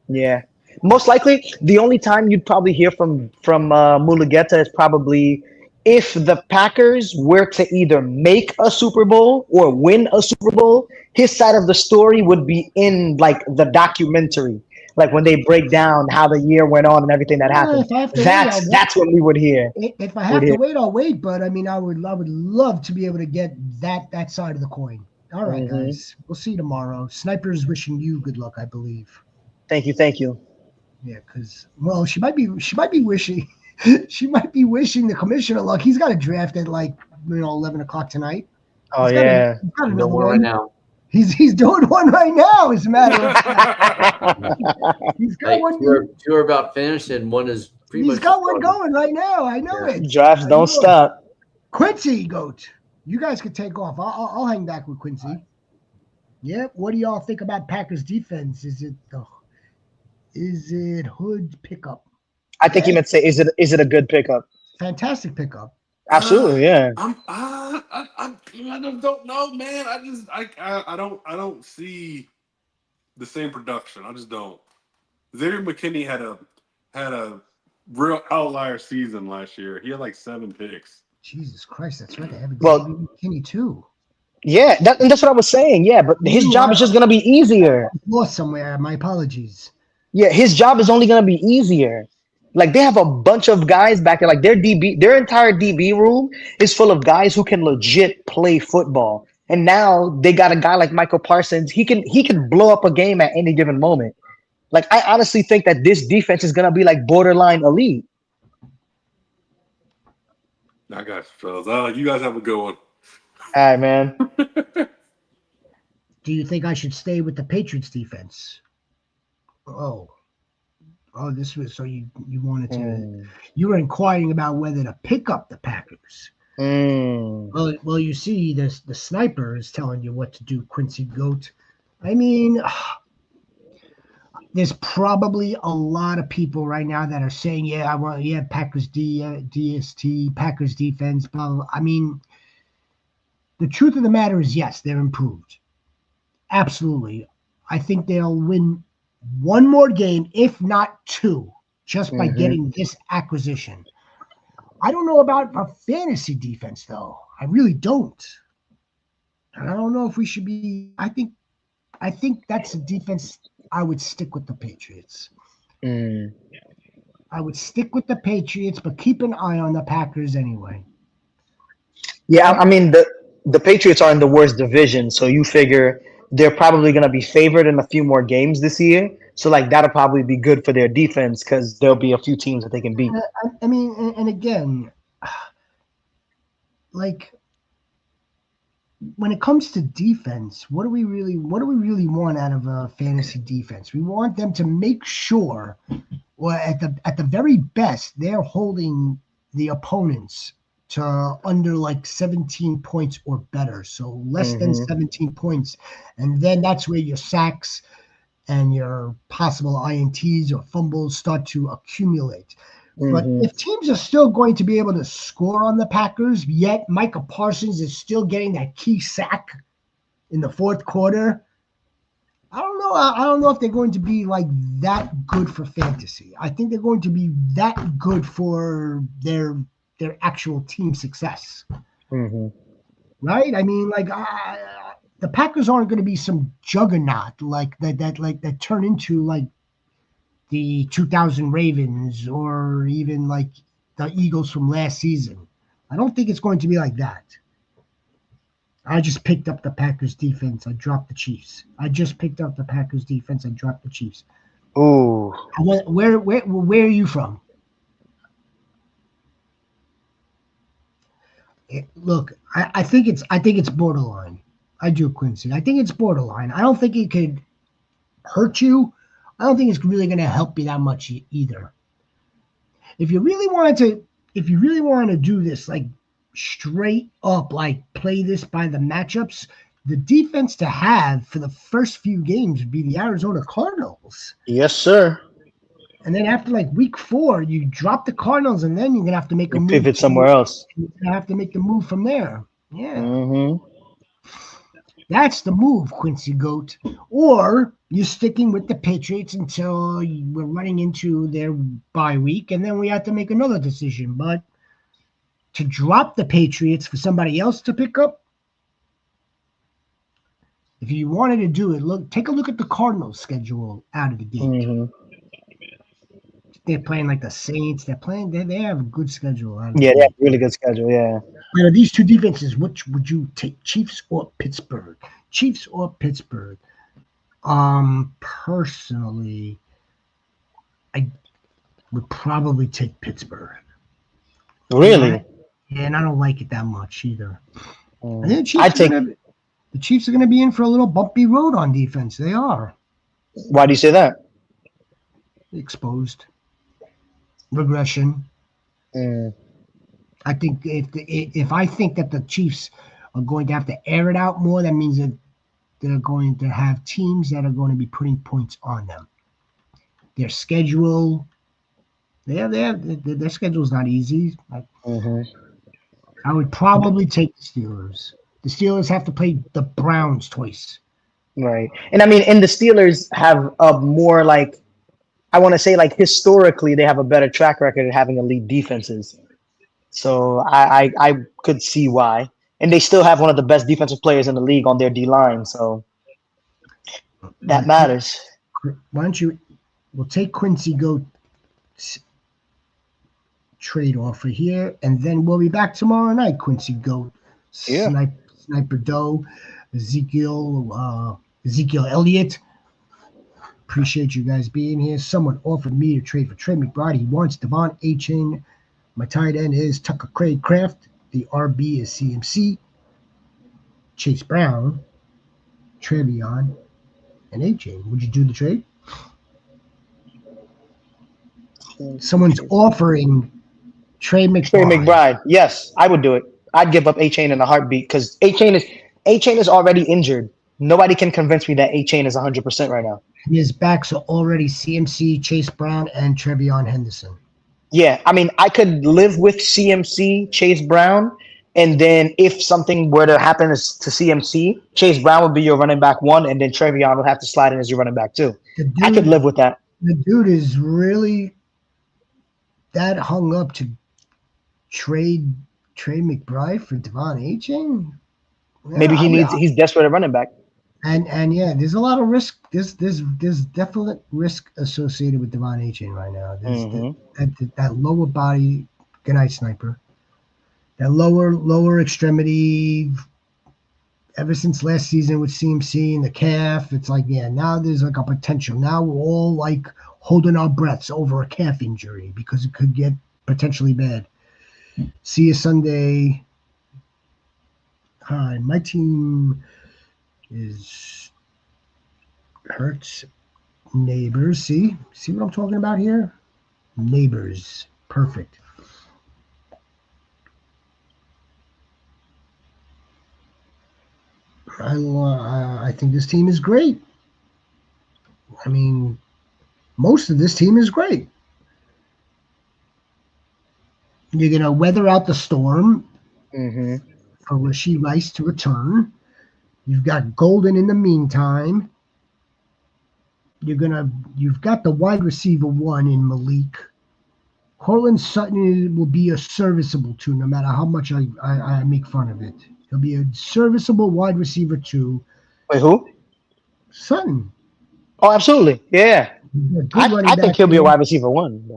Yeah, most likely the only time you'd probably hear from Mulugeta is probably if the Packers were to either make a Super Bowl or win a Super Bowl. His side of the story would be in like the documentary, like when they break down how the year went on and everything that happened. That's what we would hear.
If I have to wait, I'll wait. But I mean, I would love to be able to get that side of the coin. All right, guys, we'll see you tomorrow. Sniper's wishing you good luck, I believe.
Thank you.
Yeah, because she might be wishing the commissioner luck. He's got a draft at 11 o'clock tonight.
Oh yeah,
no more right now.
He's doing one right now, as a matter of fact. He's got one.
Two are about finished, and one is pretty much.
He's got one going right now. I know it.
Drafts don't stop.
Quincy, Goat. You guys could take off. I'll hang back with Quincy. Yeah. What do y'all think about Packers defense? Is it Hood pickup?
I think he meant to say, is it a good pickup?
Fantastic pickup.
Absolutely, yeah.
I just don't know, man. I don't see the same production. I just don't. Xavier McKinney had a real outlier season last year. He had like 7 picks.
Jesus Christ, that's right. They have McKinney too.
Yeah, that's what I was saying. Yeah, but his job is just gonna be easier.
Lost somewhere. My apologies.
Yeah, his job is only gonna be easier. Like they have a bunch of guys back there. Like their entire DB room is full of guys who can legit play football. And now they got a guy like Micah Parsons. He can blow up a game at any given moment. Like I honestly think that this defense is gonna be like borderline elite.
I got you, fellas. You guys have a good one.
All right, man.
Do you think I should stay with the Patriots defense? Oh, this was so you wanted to. You were inquiring about whether to pick up the Packers. Well, you see, the sniper is telling you what to do, Quincy Goat. I mean, there's probably a lot of people right now that are saying, yeah, I want, yeah, Packers DST, Packers defense, blah, blah, blah. I mean, the truth of the matter is, yes, they're improved. Absolutely. I think they'll win one more game, if not two, just by getting this acquisition. I don't know about a fantasy defense, though. I really don't. And I don't know if we should be. I think that's a defense. I would stick with the Patriots. I would stick with the Patriots, but keep an eye on the Packers anyway.
Yeah, I mean the Patriots are in the worst division, so you figure they're probably going to be favored in a few more games this year. So like that'll probably be good for their defense because there'll be a few teams that they can beat.
I mean, and again, like when it comes to defense, what do we really want out of a fantasy defense? We want them to make sure, well, at the very best, they're holding the opponents to under like 17 points or better, so less than 17 points, and then that's where your sacks and your possible INTs or fumbles start to accumulate. But if teams are still going to be able to score on the Packers, yet Micah Parsons is still getting that key sack in the fourth quarter, I don't know. I don't know if they're going to be like that good for fantasy. I think they're going to be that good for their actual team success. Right? I mean, like the Packers aren't going to be some juggernaut like that turn into like the 2000 Ravens or even like the Eagles from last season. I don't think it's going to be like that. I just picked up the Packers defense. I dropped the Chiefs. I just picked up the Packers defense. I dropped the Chiefs.
Ooh.
Where are you from? Look, I think it's borderline. I do, Quincy. I think it's borderline. I don't think it could hurt you. I don't think it's really going to help you that much either. If you really want to do this, like straight up, like play this by the matchups, the defense to have for the first few games would be the Arizona Cardinals.
Yes, sir.
And then after like week 4, you drop the Cardinals, and then you're gonna have to make a move.
Pivot somewhere else.
You're gonna have to make the move from there. Yeah. That's the move, Quincy Goat. Or you're sticking with the Patriots until we're running into their bye week, and then we have to make another decision. But to drop the Patriots for somebody else to pick up, if you wanted to do it, take a look at the Cardinals' schedule out of the gate. They're playing like the Saints. They have a good schedule.
Yeah, they have a really good schedule, yeah.
Out of these two defenses, which would you take, Chiefs or Pittsburgh? Chiefs or Pittsburgh? Personally, I would probably take Pittsburgh.
Really?
Yeah, and I don't like it that much either. And then the Chiefs are going to be in for a little bumpy road on defense. They are.
Why do you say that?
Exposed. Regression. I think if I think that the Chiefs are going to have to air it out more, that means that they're going to have teams that are going to be putting points on them. Their schedule, their schedule is not easy. I would probably take the Steelers. The Steelers have to play the Browns twice.
Right. And I mean, and the Steelers have a more like, I want to say like historically, they have a better track record of having elite defenses. So I could see why. And they still have one of the best defensive players in the league on their D-line. So that matters.
Why don't we'll take Quincy Goat's trade offer here, and then we'll be back tomorrow night, Quincy Goat.
Yeah.
Sniper Doe, Ezekiel Elliott. Appreciate you guys being here. Someone offered me to trade for Trey McBride. He wants Devon Achane. My tight end is Tucker Craft. The RB is CMC. Chase Brown, Trevion, and Achane. Would you do the trade? Someone's offering Trey McBride.
Trey McBride. Yes, I would do it. I'd give up Achane in a heartbeat because Achane is already injured. Nobody can convince me that Achane is 100% right now.
And his backs are already CMC, Chase Brown, and Trevion Henderson.
Yeah, I mean, I could live with CMC, Chase Brown, and then if something were to happen to CMC, Chase Brown would be your running back one, and then Trevion would have to slide in as your running back two. I could live with that.
The dude is really that hung up to trade McBride for Devon Achane. Yeah,
Maybe he's desperate at running back.
And yeah, there's a lot of risk. There's definite risk associated with Devon Achane right now. There's that lower body, good night sniper. That lower extremity. Ever since last season with CMC and the calf, it's like, yeah, now there's like a potential. Now we're all like holding our breaths over a calf injury because it could get potentially bad. See you Sunday. Hi, my team is Hurts, Nabers. See what I'm talking about here? Nabers. Perfect. I think this team is great. I mean, most of this team is great. You're going to weather out the storm for Rashee Rice to return. You've got Golden in the meantime. You've got the wide receiver one in Malik. Cortland Sutton will be a serviceable two, no matter how much I make fun of it. He'll be a serviceable wide receiver two.
Wait, who?
Sutton.
Oh, absolutely. Yeah. I think he'll be a wide receiver one.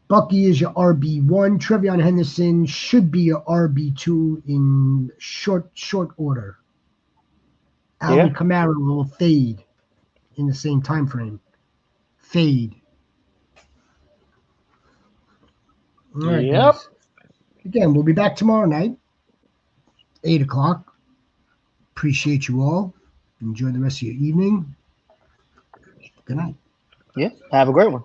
Bucky is your RB1. Trevion Henderson should be your RB2 in short order. Alvin Kamara will fade in the same time frame. Fade. All right, guys. Again, we'll be back tomorrow night, 8 o'clock. Appreciate you all. Enjoy the rest of your evening. Good night.
Yeah, have a great one.